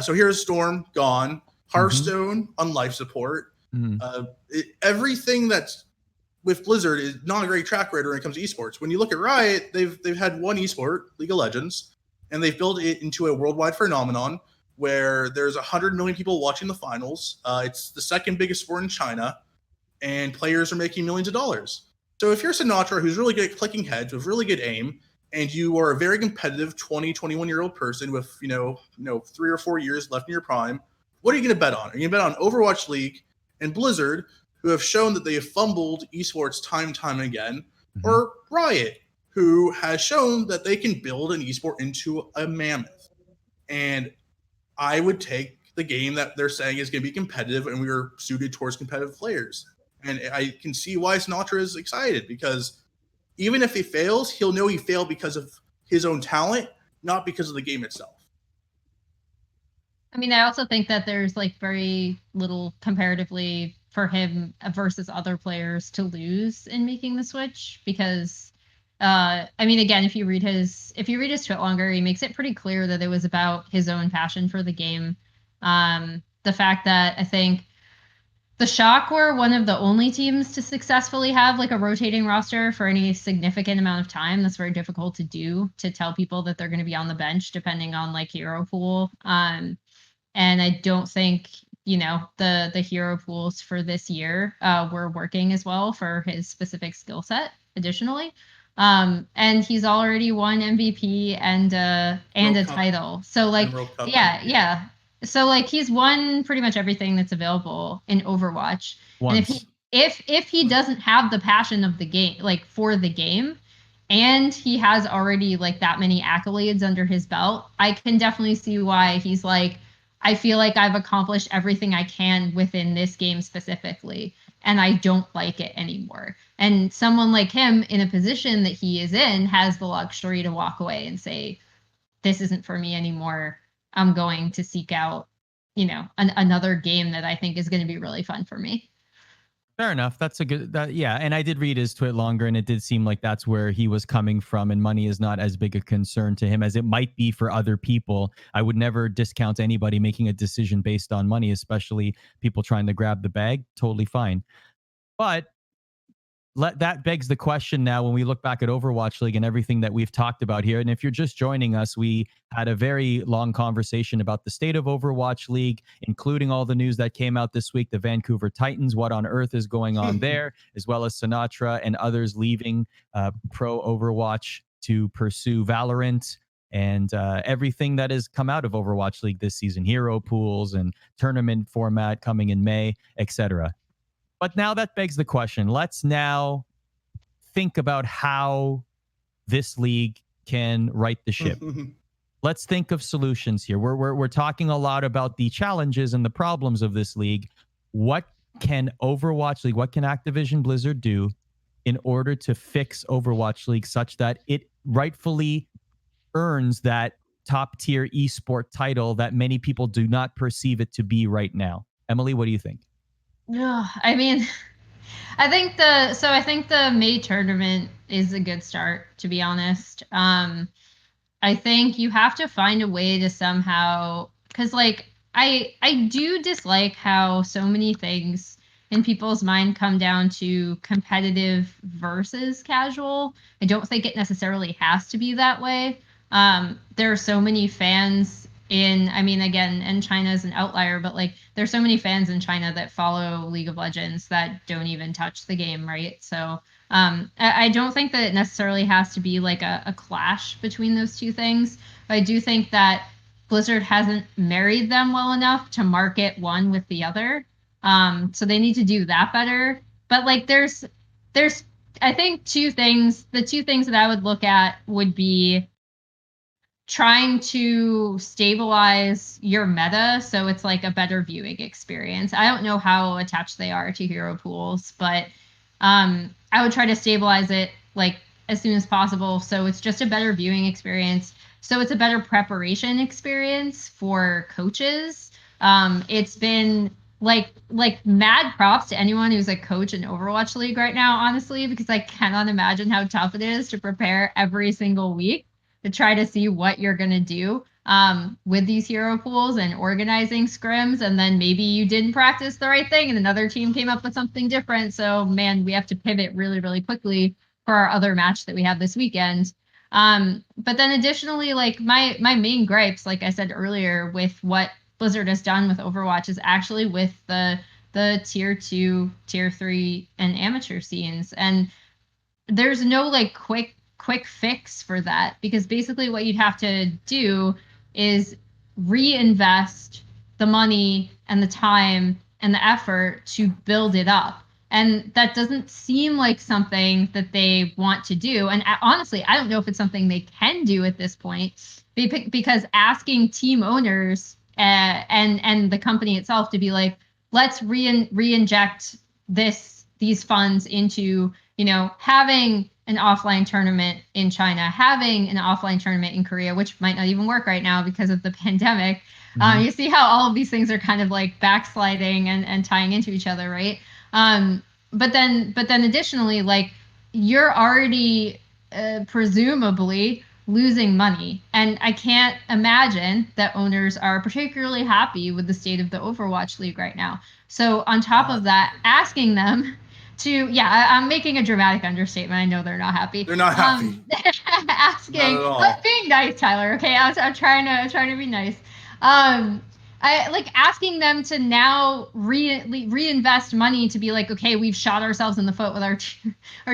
So here's Storm, gone. Hearthstone, on life support. Everything that's with Blizzard is not a great track record when it comes to esports. When you look at Riot, they've had one esport, League of Legends, and they've built it into a worldwide phenomenon where there's 100 million people watching the finals. It's the second biggest sport in China, and players are making millions of dollars. So if you're Sinatraa, who's really good at clicking heads with really good aim, and you are a very competitive 20, 21-year-old person with 3 or 4 years left in your prime, what are you going to bet on? Are you going to bet on Overwatch League and Blizzard, who have shown that they have fumbled esports time and time again, or Riot, who has shown that they can build an esport into a mammoth? And I would take the game that they're saying is going to be competitive, and we are suited towards competitive players. And I can see why Sinatraa is excited, because even if he fails, he'll know he failed because of his own talent, not because of the game itself. I mean, I also think that there's very little comparatively for him versus other players to lose in making the switch, because again, if you read his tweet longer, he makes it pretty clear that it was about his own passion for the game. The fact that I think the Shock were one of the only teams to successfully have a rotating roster for any significant amount of time. That's very difficult to do, to tell people that they're going to be on the bench depending on hero pool. And I don't think the hero pools for this year were working as well for his specific skill set. Additionally, and he's already won MVP and a title. So yeah. So he's won pretty much everything that's available in Overwatch. Once. And if he doesn't have the passion of the game, for the game, and he has already that many accolades under his belt, I can definitely see why he's I feel like I've accomplished everything I can within this game specifically, and I don't like it anymore. And someone like him in a position that he is in has the luxury to walk away and say, this isn't for me anymore. I'm going to seek out, another game that I think is going to be really fun for me. Fair enough. That's a good, yeah. And I did read his tweet longer, and it did seem like that's where he was coming from. And money is not as big a concern to him as it might be for other people. I would never discount anybody making a decision based on money, especially people trying to grab the bag. Totally fine. But that begs the question now when we look back at Overwatch League and everything that we've talked about here. And if you're just joining us, we had a very long conversation about the state of Overwatch League, including all the news that came out this week, the Vancouver Titans, what on earth is going on there, as well as Sinatraa and others leaving pro Overwatch to pursue Valorant, and everything that has come out of Overwatch League this season, hero pools and tournament format coming in May, etc. But now that begs the question. Let's now think about how this league can right the ship. Let's think of solutions here. We're talking a lot about the challenges and the problems of this league. What can Overwatch League, what can Activision Blizzard do in order to fix Overwatch League such that it rightfully earns that top tier esport title that many people do not perceive it to be right now? Emily, what do you think? No, I mean, I think the May tournament is a good start, to be honest. I think you have to find a way to somehow, because I do dislike how so many things in people's mind come down to competitive versus casual. I don't think it necessarily has to be that way. There are so many fans and China is an outlier, but there's so many fans in China that follow League of Legends that don't even touch the game, right? So I don't think that it necessarily has to be a clash between those two things. But I do think that Blizzard hasn't married them well enough to market one with the other. So they need to do that better. But like there's I think two things. The two things that I would look at would be trying to stabilize your meta so it's like a better viewing experience. I don't know how attached they are to hero pools, but I would try to stabilize it like as soon as possible so it's just a better viewing experience. So it's a better preparation experience for coaches. It's been like mad props to anyone who's a coach in Overwatch League right now, honestly, because I cannot imagine how tough it is to prepare every single week to try to see what you're going to do with these hero pools and organizing scrims. And then maybe you didn't practice the right thing and another team came up with something different. So, man, we have to pivot really, really quickly for our other match that we have this weekend. But then additionally, like my main gripes, like I said earlier, with what Blizzard has done with Overwatch is actually with the tier 2, tier 3, and amateur scenes. And there's no like quick fix for that, because basically what you'd have to do is reinvest the money and the time and the effort to build it up. And that doesn't seem like something that they want to do. And honestly, I don't know if it's something they can do at this point, because asking team owners and the company itself to be like, let's re-inject these funds into, you know, having an offline tournament in China, having an offline tournament in Korea, which might not even work right now because of the pandemic. Mm-hmm. You see how all of these things are kind of like backsliding and tying into each other, right? But then additionally, like you're already presumably losing money, and I can't imagine that owners are particularly happy with the state of the Overwatch League right now. So on top of that, asking them to, I'm making a dramatic understatement. I know they're not happy. They're not happy. Asking, being nice, Tyler. Okay, I'm trying to be nice. I like asking them to now reinvest money to be like, okay, we've shot ourselves in the foot with our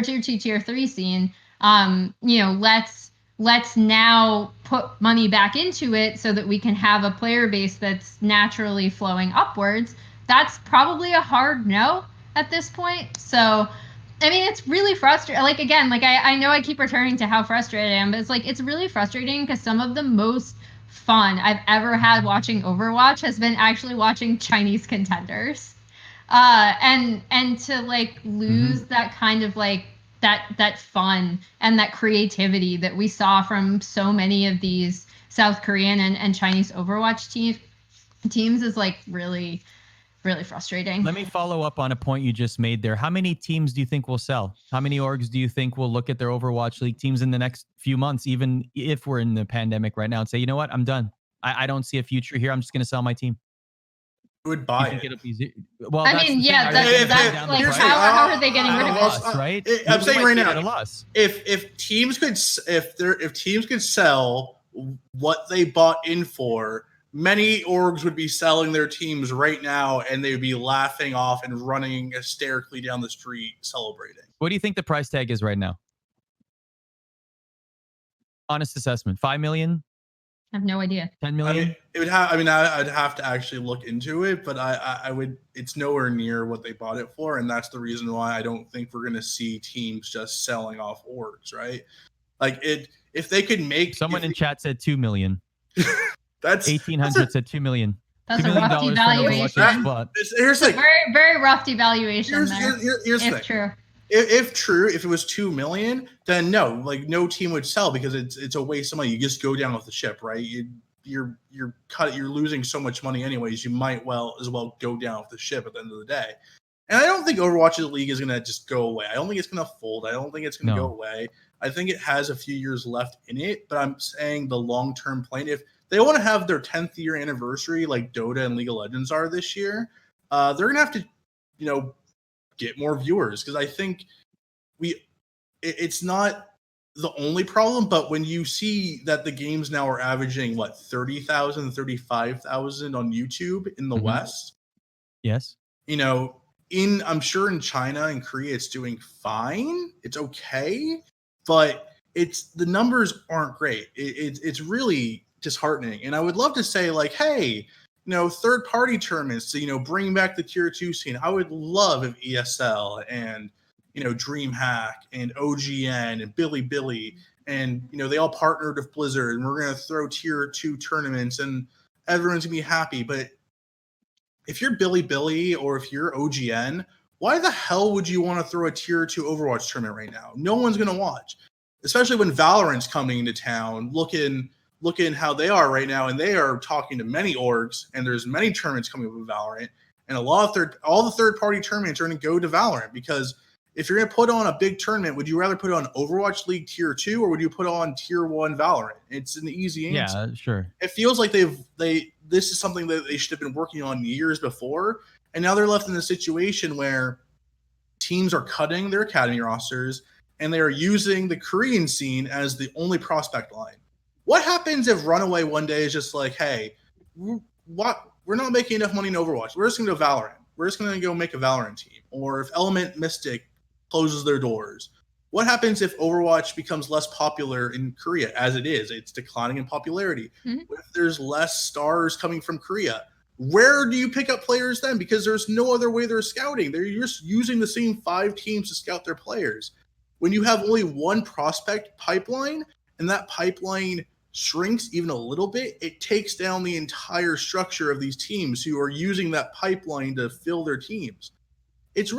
tier 2, tier 3 scene. You know, let's now put money back into it so that we can have a player base that's naturally flowing upwards. That's probably a hard no at this point. So, I mean, it's really frustrating. Like, again, like I know I keep returning to how frustrated I am, but it's like, it's really frustrating because some of the most fun I've ever had watching Overwatch has been actually watching Chinese contenders. And to like lose that kind of like that fun and that creativity that we saw from so many of these South Korean and Chinese Overwatch teams is like really, really frustrating. Let me follow up on a point you just made there. How many teams do you think will sell? How many orgs do you think will look at their Overwatch League teams in the next few months, even if we're in the pandemic right now, and say, you know what, I'm done. I don't see a future here. I'm just going to sell my team. Who would buy it? It'll be well, I mean, yeah, that's like how are they getting rid of us, right? I'm saying right now, if teams could sell what they bought in for, many orgs would be selling their teams right now, and they would be laughing off and running hysterically down the street celebrating. What do you think the price tag is right now? Honest assessment, 5 million? I have no idea. 10 million? I'd have to actually look into it, but I would. It's nowhere near what they bought it for, and that's the reason why I don't think we're going to see teams just selling off orgs, right? Like if they could make. Someone in chat said 2 million. That's 1800 said 2 million. That's a rough devaluation. Here's the very, very rough devaluation. Here's the thing. True. If true, if it was 2 million, then no, like no team would sell because it's a waste of money. You just go down with the ship, right? You're losing so much money anyways. You might as well go down with the ship at the end of the day. And I don't think Overwatch League is gonna just go away. I don't think it's gonna fold. I don't think it's gonna go away. I think it has a few years left in it, but I'm saying the long-term plan. If they want to have their 10th year anniversary like Dota and League of Legends are this year, they're gonna have to, get more viewers, because I think it's not the only problem, but when you see that the games now are averaging 30,000, 35,000 on YouTube in the West. Yes. I'm sure in China and Korea it's doing fine. It's okay, but the numbers aren't great. It's really disheartening. And I would love to say, like, hey, third-party tournaments to, bring back the Tier 2 scene. I would love if ESL and, DreamHack and OGN and Billy and, they all partnered with Blizzard, and we're going to throw Tier 2 tournaments, and everyone's going to be happy. But if you're Billy or if you're OGN, why the hell would you want to throw a Tier 2 Overwatch tournament right now? No one's going to watch, especially when Valorant's coming into town, looking how they are right now, and they are talking to many orgs, and there's many tournaments coming up with Valorant, and all the third-party tournaments are going to go to Valorant, because if you're going to put on a big tournament, would you rather put on Overwatch League Tier 2, or would you put on Tier 1 Valorant? It's an easy answer. Yeah, sure. It feels like this is something that they should have been working on years before, and now they're left in a situation where teams are cutting their academy rosters, and they are using the Korean scene as the only prospect line. What happens if Runaway one day is just like, hey, we're not making enough money in Overwatch. We're just going to go Valorant. We're just going to go make a Valorant team. Or if Element Mystic closes their doors. What happens if Overwatch becomes less popular in Korea, as it is? It's declining in popularity. Mm-hmm. What if there's less stars coming from Korea? Where do you pick up players then? Because there's no other way they're scouting. They're just using the same 5 teams to scout their players. When you have only one prospect pipeline, and that pipeline shrinks even a little bit, it takes down the entire structure of these teams who are using that pipeline to fill their teams. It's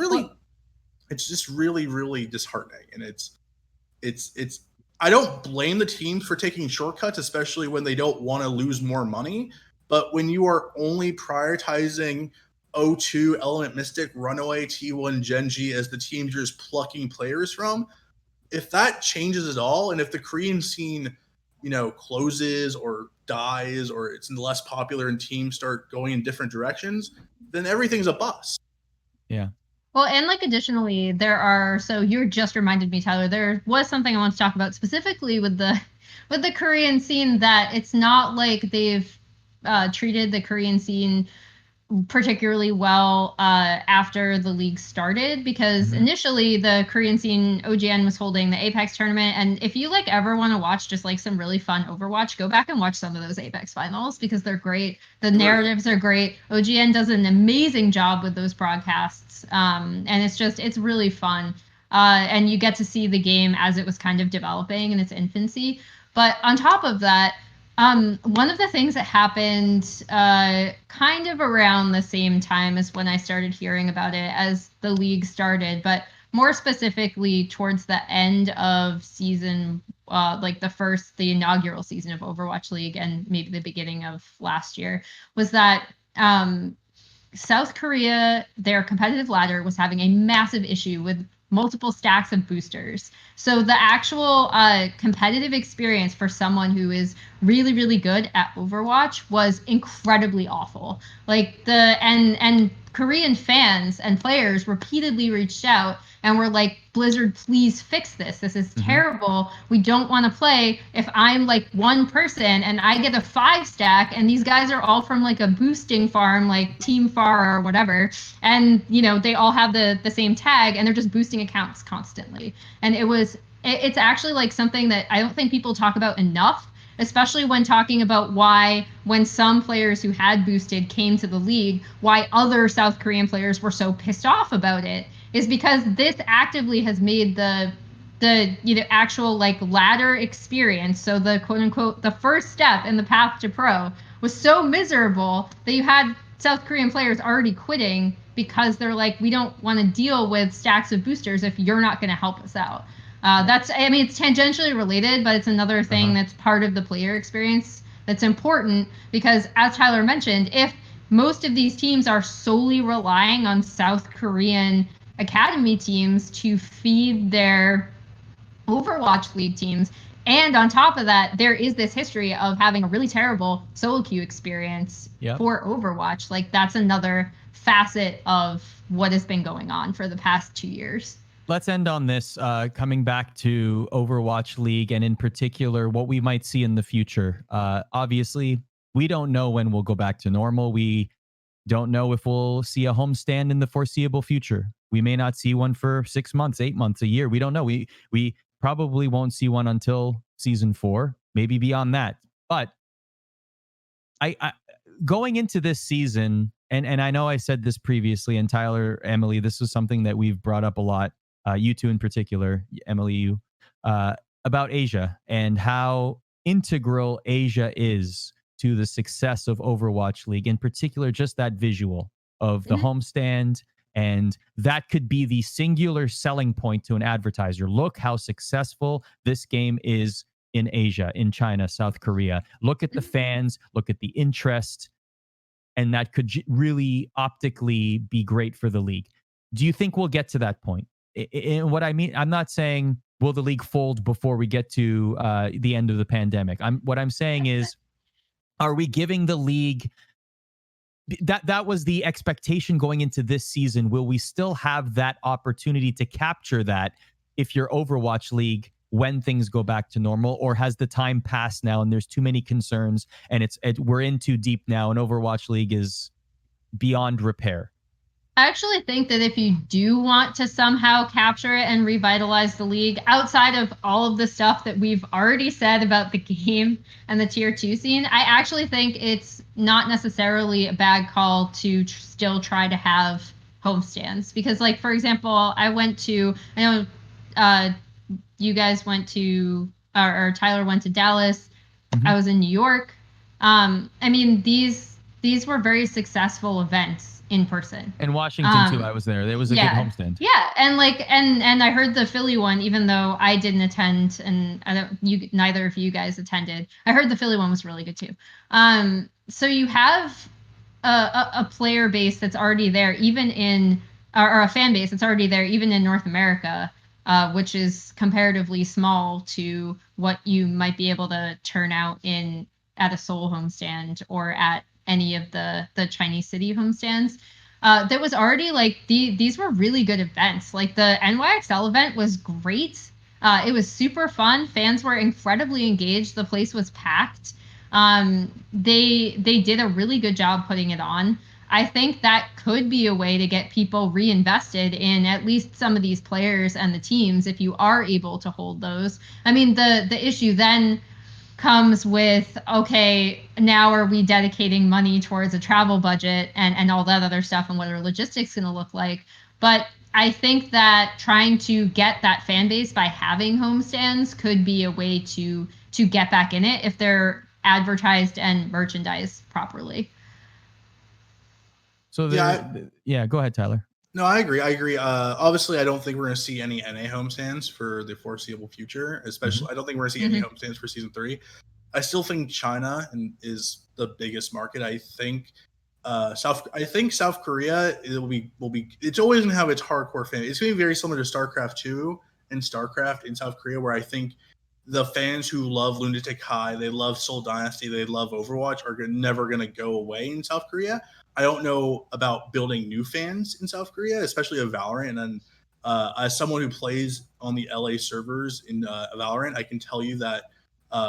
just really, really disheartening. And it's I don't blame the teams for taking shortcuts, especially when they don't want to lose more money. But when you are only prioritizing O2, Element Mystic, Runaway, T1, Genji as the teams you're just plucking players from, if that changes at all, and if the Korean scene closes or dies, or it's less popular and teams start going in different directions, then everything's a bust. Yeah. Well, and additionally, so you just reminded me, Tyler, there was something I want to talk about specifically with the Korean scene, that it's not like they've treated the Korean scene particularly well after the league started, because initially the Korean scene, OGN was holding the Apex tournament, and if you ever want to watch just some really fun Overwatch, go back and watch some of those Apex finals, because they're great. The narratives are great. OGN does an amazing job with those broadcasts, and it's really fun, and you get to see the game as it was kind of developing in its infancy. But on top of that, one of the things that happened kind of around the same time as when I started hearing about it as the league started, but more specifically towards the end of season, the inaugural season of Overwatch League, and maybe the beginning of last year, was that South Korea, their competitive ladder was having a massive issue with multiple stacks of boosters. So the actual competitive experience for someone who is really, really good at Overwatch was incredibly awful. And Korean fans and players repeatedly reached out and were like, Blizzard, please fix this. This is terrible. We don't want to play if I'm one person and I get a 5 stack and these guys are all from a boosting farm, like Team Far or whatever. And, they all have the same tag and they're just boosting accounts constantly. And it's actually something that I don't think people talk about enough, especially when talking about why, when some players who had boosted came to the league, why other South Korean players were so pissed off about it, is because this actively has made the actual ladder experience, so the quote unquote the first step in the path to pro, was so miserable that you had South Korean players already quitting because they're we don't want to deal with stacks of boosters if you're not going to help us out. It's tangentially related, but it's another thing that's part of the player experience that's important, because as Tyler mentioned, if most of these teams are solely relying on South Korean academy teams to feed their Overwatch League teams, and on top of that, there is this history of having a really terrible solo queue experience for Overwatch. That's another facet of what has been going on for the past 2 years. Let's end on this, coming back to Overwatch League, and in particular, what we might see in the future. Obviously, we don't know when we'll go back to normal. We don't know if we'll see a homestand in the foreseeable future. We may not see one for 6 months, 8 months, a year. We don't know. We probably won't see one until season 4, maybe beyond that. But I going into this season, and I know I said this previously, and Tyler, Emily, this was something that we've brought up a lot, you two in particular, Emily, you, about Asia and how integral Asia is to the success of Overwatch League, in particular, just that visual of the homestand. And that could be the singular selling point to an advertiser. Look how successful this game is in Asia, in China, South Korea. Look at the fans, look at the interest, and that could really optically be great for the league. Do you think we'll get to that point? And what I mean, I'm not saying will the league fold before we get to the end of the pandemic. What I'm saying is, are we giving the league that was the expectation going into this season? Will we still have that opportunity to capture that if you're Overwatch League when things go back to normal, or has the time passed now and there's too many concerns and we're in too deep now and Overwatch League is beyond repair? I actually think that if you do want to somehow capture it and revitalize the league, outside of all of the stuff that we've already said about the game and the tier 2 scene, I actually think it's not necessarily a bad call to still try to have homestands. Because, like, for example, I know you guys went to, or Tyler went to Dallas. I was in New York. I mean, these were very successful events in person. In Washington too, I was there. There was a good homestand. Yeah, and and I heard the Philly one, even though I didn't attend, and neither of you guys attended. I heard the Philly one was really good too. So you have a player base that's already there, even in, or a fan base that's already there, even in North America, which is comparatively small to what you might be able to turn out at a Seoul homestand or at any of the Chinese city homestands. That was already these were really good events. Like the NYXL event was great. It was super fun. Fans were incredibly engaged. The place was packed. They did a really good job putting it on. I think that could be a way to get people reinvested in at least some of these players and the teams if you are able to hold those. I mean, the issue then comes with, okay, now are we dedicating money towards a travel budget and all that other stuff, and what are logistics going to look like? But I think that trying to get that fan base by having homestands could be a way to get back in it if they're advertised and merchandised properly. So yeah, go ahead, Tyler. No, I agree. Obviously, I don't think we're going to see any NA homestands for the foreseeable future. Especially, I don't think we're going to see any homestands for season 3. I still think China is the biggest market. I think South Korea will be. It's always going to have its hardcore fan. It's going to be very similar to StarCraft 2 and StarCraft in South Korea, where I think the fans who love Lunatic High, they love Seoul Dynasty, they love Overwatch, are never going to go away in South Korea. I don't know about building new fans in South Korea, especially of Valorant. And then as someone who plays on the LA servers in Valorant, I can tell you that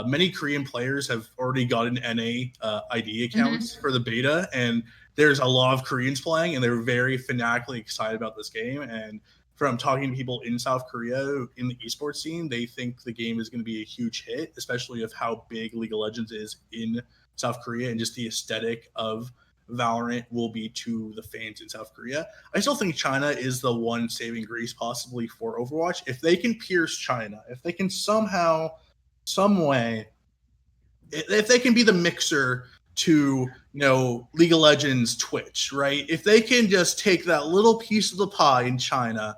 many Korean players have already gotten NA ID accounts for the beta. And there's a lot of Koreans playing, and they're very fanatically excited about this game. And from talking to people in South Korea in the esports scene, they think the game is going to be a huge hit, especially of how big League of Legends is in South Korea and just the aesthetic of Valorant will be to the fans in South Korea. I still think China is the one saving grace possibly for Overwatch. If they can pierce China, if they can somehow, some way, if they can be the mixer to, League of Legends Twitch, right? If they can just take that little piece of the pie in China,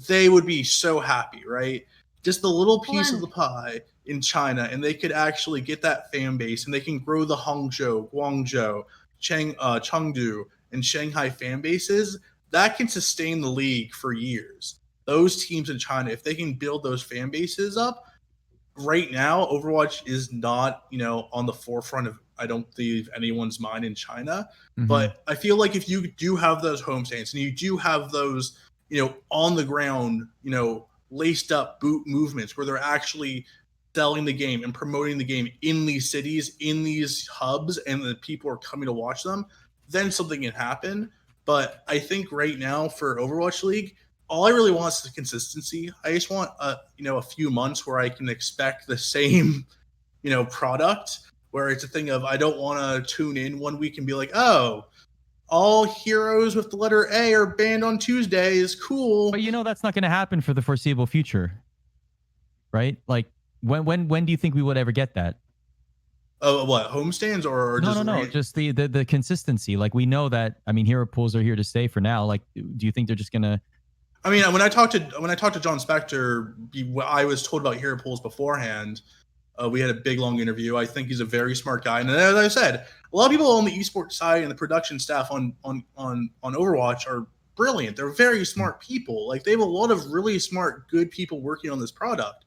they would be so happy, right? Just the little piece of the pie in China, and they could actually get that fan base, and they can grow the Hangzhou, Guangzhou, Chengdu, and Shanghai fan bases. That can sustain the league for years. Those teams in China, if they can build those fan bases up, right now Overwatch is not, on the forefront of, I don't believe, anyone's mind in China. But I feel like if you do have those homestands and you do have those, on the ground, laced up boot movements where they're actually selling the game and promoting the game in these cities, in these hubs, and the people are coming to watch them, then something can happen. But I think right now for Overwatch League, all I really want is consistency. I just want a few months where I can expect the same, product where it's a thing of I don't want to tune in one week and be like, oh, all heroes with the letter A are banned on Tuesdays. Cool. But that's not going to happen for the foreseeable future, right? Like when do you think we would ever get that? What, homestands or no, just the consistency. Like we know that. I mean, hero pools are here to stay for now. Like, do you think they're just gonna? I mean, when I talked to John Spector, I was told about hero pools beforehand. We had a big long interview. I think he's a very smart guy, and as I said, a lot of people on the esports side and the production staff on Overwatch are brilliant. They're very smart people. Like they have a lot of really smart, good people working on this product.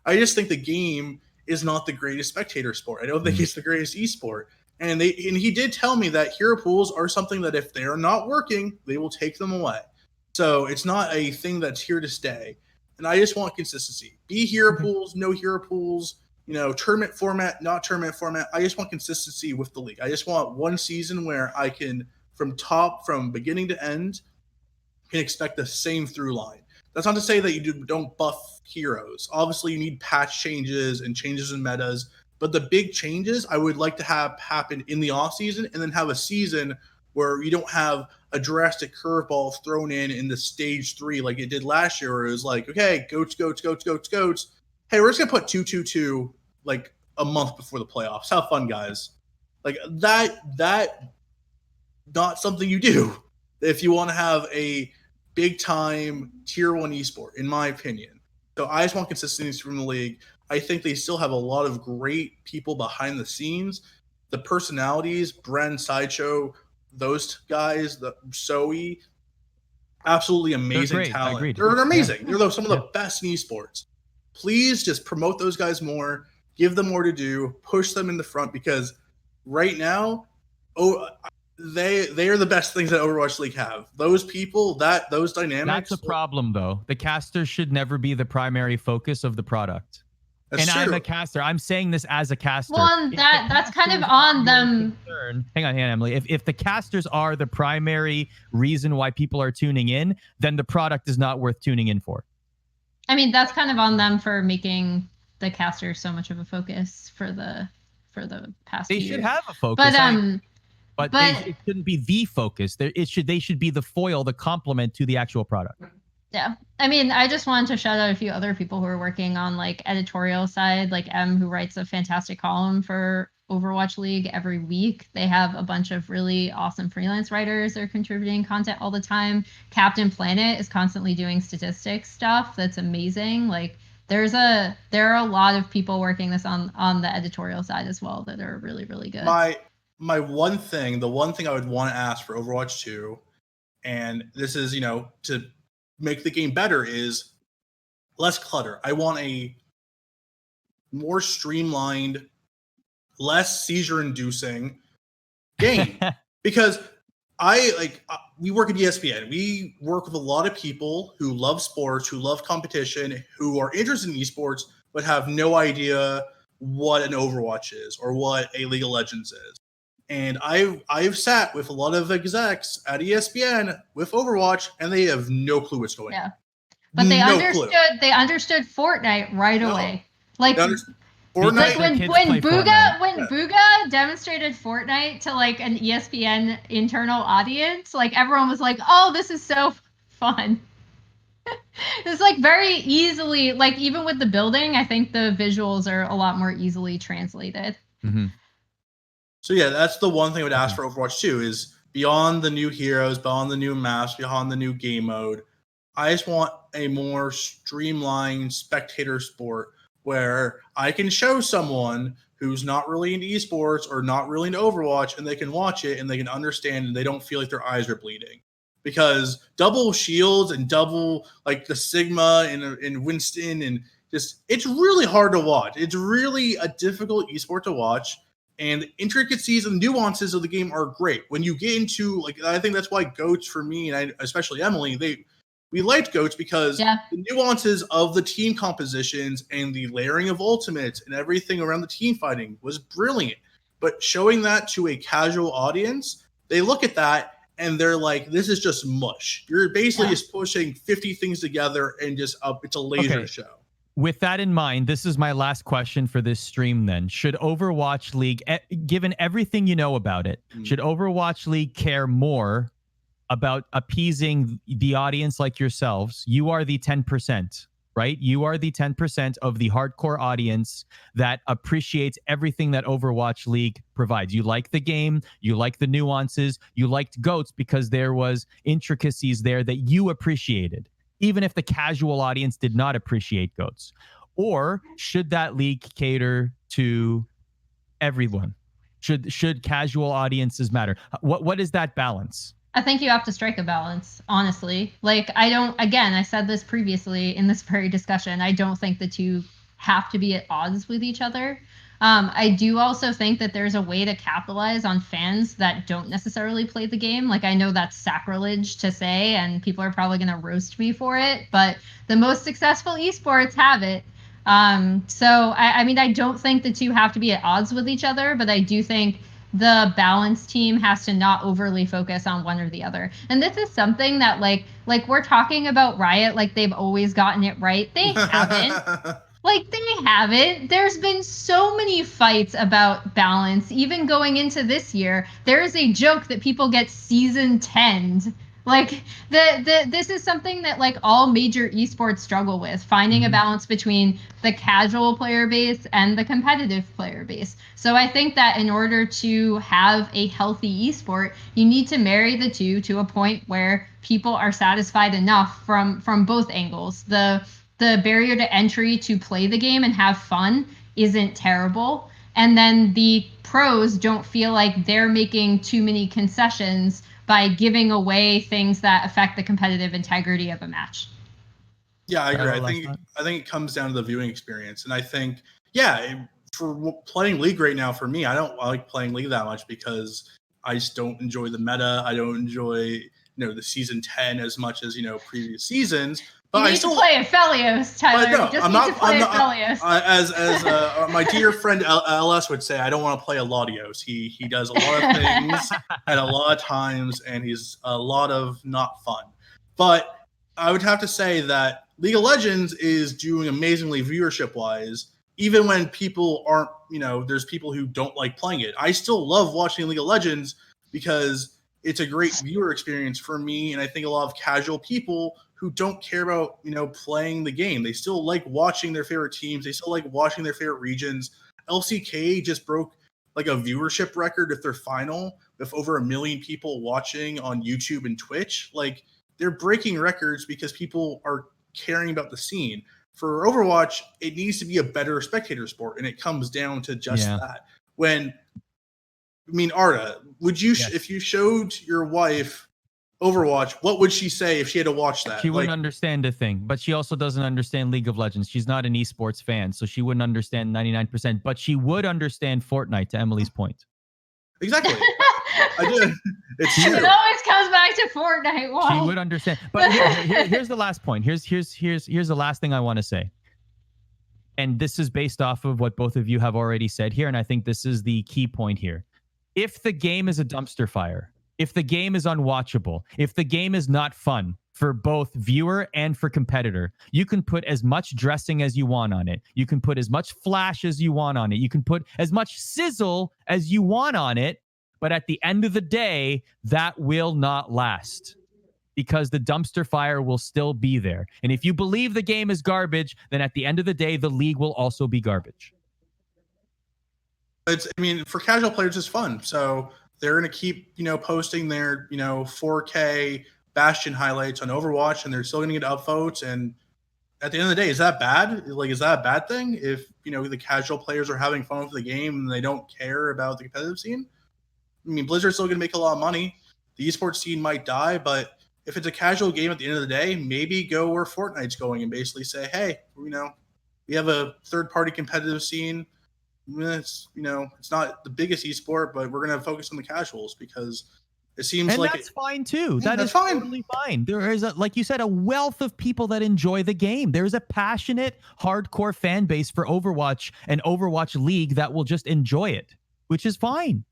I just think the game is not the greatest spectator sport. I don't think it's the greatest esport. And he did tell me that hero pools are something that if they are not working, they will take them away. So it's not a thing that's here to stay. And I just want consistency. Be hero pools, no hero pools, tournament format, not tournament format. I just want consistency with the league. I just want one season where I can, from beginning to end, can expect the same through line. That's not to say that you don't buff heroes. Obviously, you need patch changes and changes in metas, but the big changes I would like to have happen in the off season, and then have a season where you don't have a drastic curveball thrown in the stage 3 like it did last year, where it was like, okay, goats. Hey, we're just gonna put 2-2-2 like a month before the playoffs. Have fun, guys. Like that not something you do if you want to have a big time tier 1 esport, in my opinion. So I just want consistency from the league. I think they still have a lot of great people behind the scenes. The personalities, Bren, Sideshow, those guys, the Zoe, absolutely amazing talent. They're amazing. They're some of the best in esports. Please just promote those guys more, give them more to do, push them in the front, because right now, they are the best things that Overwatch League have. Those people, those dynamics. That's a problem, though. The casters should never be the primary focus of the product. And true. I'm a caster. I'm saying this as a caster. Well, that's kind of on them. Hang on, Emily. If the casters are the primary reason why people are tuning in, then the product is not worth tuning in for. I mean, that's kind of on them for making the casters so much of a focus for the past year. They should have a focus. But it shouldn't be the focus. They should be the foil, the complement to the actual product. Yeah. I mean, I just wanted to shout out a few other people who are working on like editorial side, like M, who writes a fantastic column for Overwatch League every week. They have a bunch of really awesome freelance writers that are contributing content all the time. Captain Planet is constantly doing statistics stuff that's amazing. Like there are a lot of people working this on the editorial side as well that are really, really good. The one thing I would want to ask for Overwatch 2, and this is, to make the game better, is less clutter. I want a more streamlined, less seizure-inducing game. Because we work at ESPN. We work with a lot of people who love sports, who love competition, who are interested in esports, but have no idea what an Overwatch is or what a League of Legends is. And I've sat with a lot of execs at ESPN with Overwatch, and they have no clue what's going on. Yeah, but they understood Fortnite right away. Like Fortnite, when Booga demonstrated Fortnite to like an ESPN internal audience, like everyone was like, "Oh, this is so fun." It's like very easily, like even with the building, I think the visuals are a lot more easily translated. Mm-hmm. So yeah, that's the one thing I would ask for Overwatch 2 is beyond the new heroes, beyond the new maps, beyond the new game mode. I just want a more streamlined spectator sport where I can show someone who's not really into esports or not really into Overwatch, and they can watch it and they can understand and they don't feel like their eyes are bleeding. Because double shields and double like the Sigma and Winston and just it's really hard to watch. It's really a difficult esport to watch. And the intricacies and nuances of the game are great. When you get into I think that's why GOATs for me, and especially Emily, we liked GOATs because the nuances of the team compositions and the layering of ultimates and everything around the team fighting was brilliant. But showing that to a casual audience, they look at that and they're like, "This is just mush. You're basically just pushing 50 things together and just it's a laser show." with that in mind, this is my last question for this stream then. Should Overwatch League, given everything you know about it, should Overwatch League care more about appeasing the audience like yourselves? You are the 10%, right? You are the 10% of the hardcore audience that appreciates everything that Overwatch League provides. You like the game, you like the nuances, you liked GOATs because there was intricacies there that you appreciated, even if the casual audience did not appreciate GOATs. Or should that league cater to everyone? Should casual audiences matter? What is that balance? I think you have to strike a balance, honestly. Like, I said this previously in this very discussion, I don't think the two have to be at odds with each other. I do also think that there's a way to capitalize on fans that don't necessarily play the game. Like, I know that's sacrilege to say, and people are probably going to roast me for it, but the most successful esports have it. So I don't think the two have to be at odds with each other, but I do think the balanced team has to not overly focus on one or the other. And this is something that like we're talking about Riot like they've always gotten it right. They haven't. They haven't. There's been so many fights about balance. Even going into this year, there is a joke that people get season 10'd. This is something that all major esports struggle with, finding a balance between the casual player base and the competitive player base. So I think that in order to have a healthy esport, you need to marry the two to a point where people are satisfied enough from both angles. The barrier to entry to play the game and have fun isn't terrible. And then the pros don't feel like they're making too many concessions by giving away things that affect the competitive integrity of a match. Yeah, I agree. I think it comes down to the viewing experience. And I think, for playing League right now, for me, I don't like playing League that much because I just don't enjoy the meta. I don't enjoy, the season 10 as much as, previous seasons. But you need to play Aphelios, Tyler. No, you just need to play Aphelios. As my dear friend LS would say, I don't want to play a Latios. He does a lot of things at a lot of times, and he's a lot of not fun. But I would have to say that League of Legends is doing amazingly viewership-wise, even when people aren't, there's people who don't like playing it. I still love watching League of Legends because it's a great viewer experience for me, and I think a lot of casual people who don't care about, playing the game. They still like watching their favorite teams. They still like watching their favorite regions. LCK just broke a viewership record with their final with over 1 million people watching on YouTube and Twitch. They're breaking records because people are caring about the scene. For Overwatch, it needs to be a better spectator sport, and it comes down to just that. Arda, would you, if you showed your wife Overwatch, what would she say if she had to watch that? She wouldn't understand a thing, but she also doesn't understand League of Legends. She's not an esports fan, so she wouldn't understand 99%, but she would understand Fortnite, to Emily's point. Exactly. I did. It's true. It always comes back to Fortnite. Wow. She would understand. But here's the last point. Here's the last thing I want to say. And this is based off of what both of you have already said here, and I think this is the key point here. If the game is a dumpster fire, if the game is unwatchable, if the game is not fun for both viewer and for competitor, you can put as much dressing as you want on it. You can put as much flash as you want on it. You can put as much sizzle as you want on it. But at the end of the day, that will not last because the dumpster fire will still be there. And if you believe the game is garbage, then at the end of the day, the league will also be garbage. For casual players, it's fun. So they're going to keep, posting their, 4K Bastion highlights on Overwatch, and they're still going to get upvotes. And at the end of the day, is that bad? Is that a bad thing if, the casual players are having fun with the game and they don't care about the competitive scene? Blizzard's still going to make a lot of money. The esports scene might die, but if it's a casual game at the end of the day, maybe go where Fortnite's going and basically say, hey, we have a third-party competitive scene. It's not the biggest esport, but we're going to focus on the casuals because it seems that's fine too. Yeah, that is fine. Totally fine. There is, like you said, a wealth of people that enjoy the game. There is a passionate, hardcore fan base for Overwatch and Overwatch League that will just enjoy it, which is fine.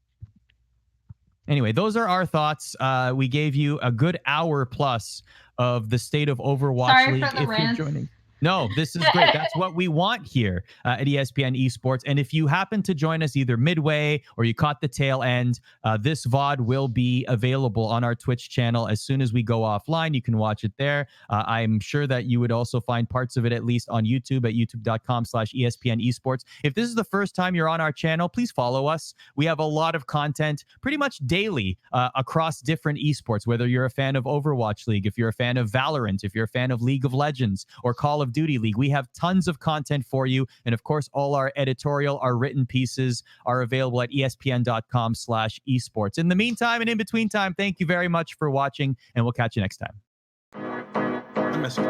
Anyway, those are our thoughts. We gave you a good hour plus of the State of Overwatch League. Sorry for the rants. No, this is great. That's what we want here at ESPN Esports. And if you happen to join us either midway or you caught the tail end, this VOD will be available on our Twitch channel as soon as we go offline. You can watch it there. I'm sure that you would also find parts of it at least on YouTube at youtube.com/ESPN Esports. If this is the first time you're on our channel, please follow us. We have a lot of content pretty much daily across different esports, whether you're a fan of Overwatch League, if you're a fan of Valorant, if you're a fan of League of Legends or Call of Duty League. We have tons of content for you. And of course, all our editorial, our written pieces are available at espn.com/esports. In the meantime and in between time, thank you very much for watching, and we'll catch you next time. I miss you.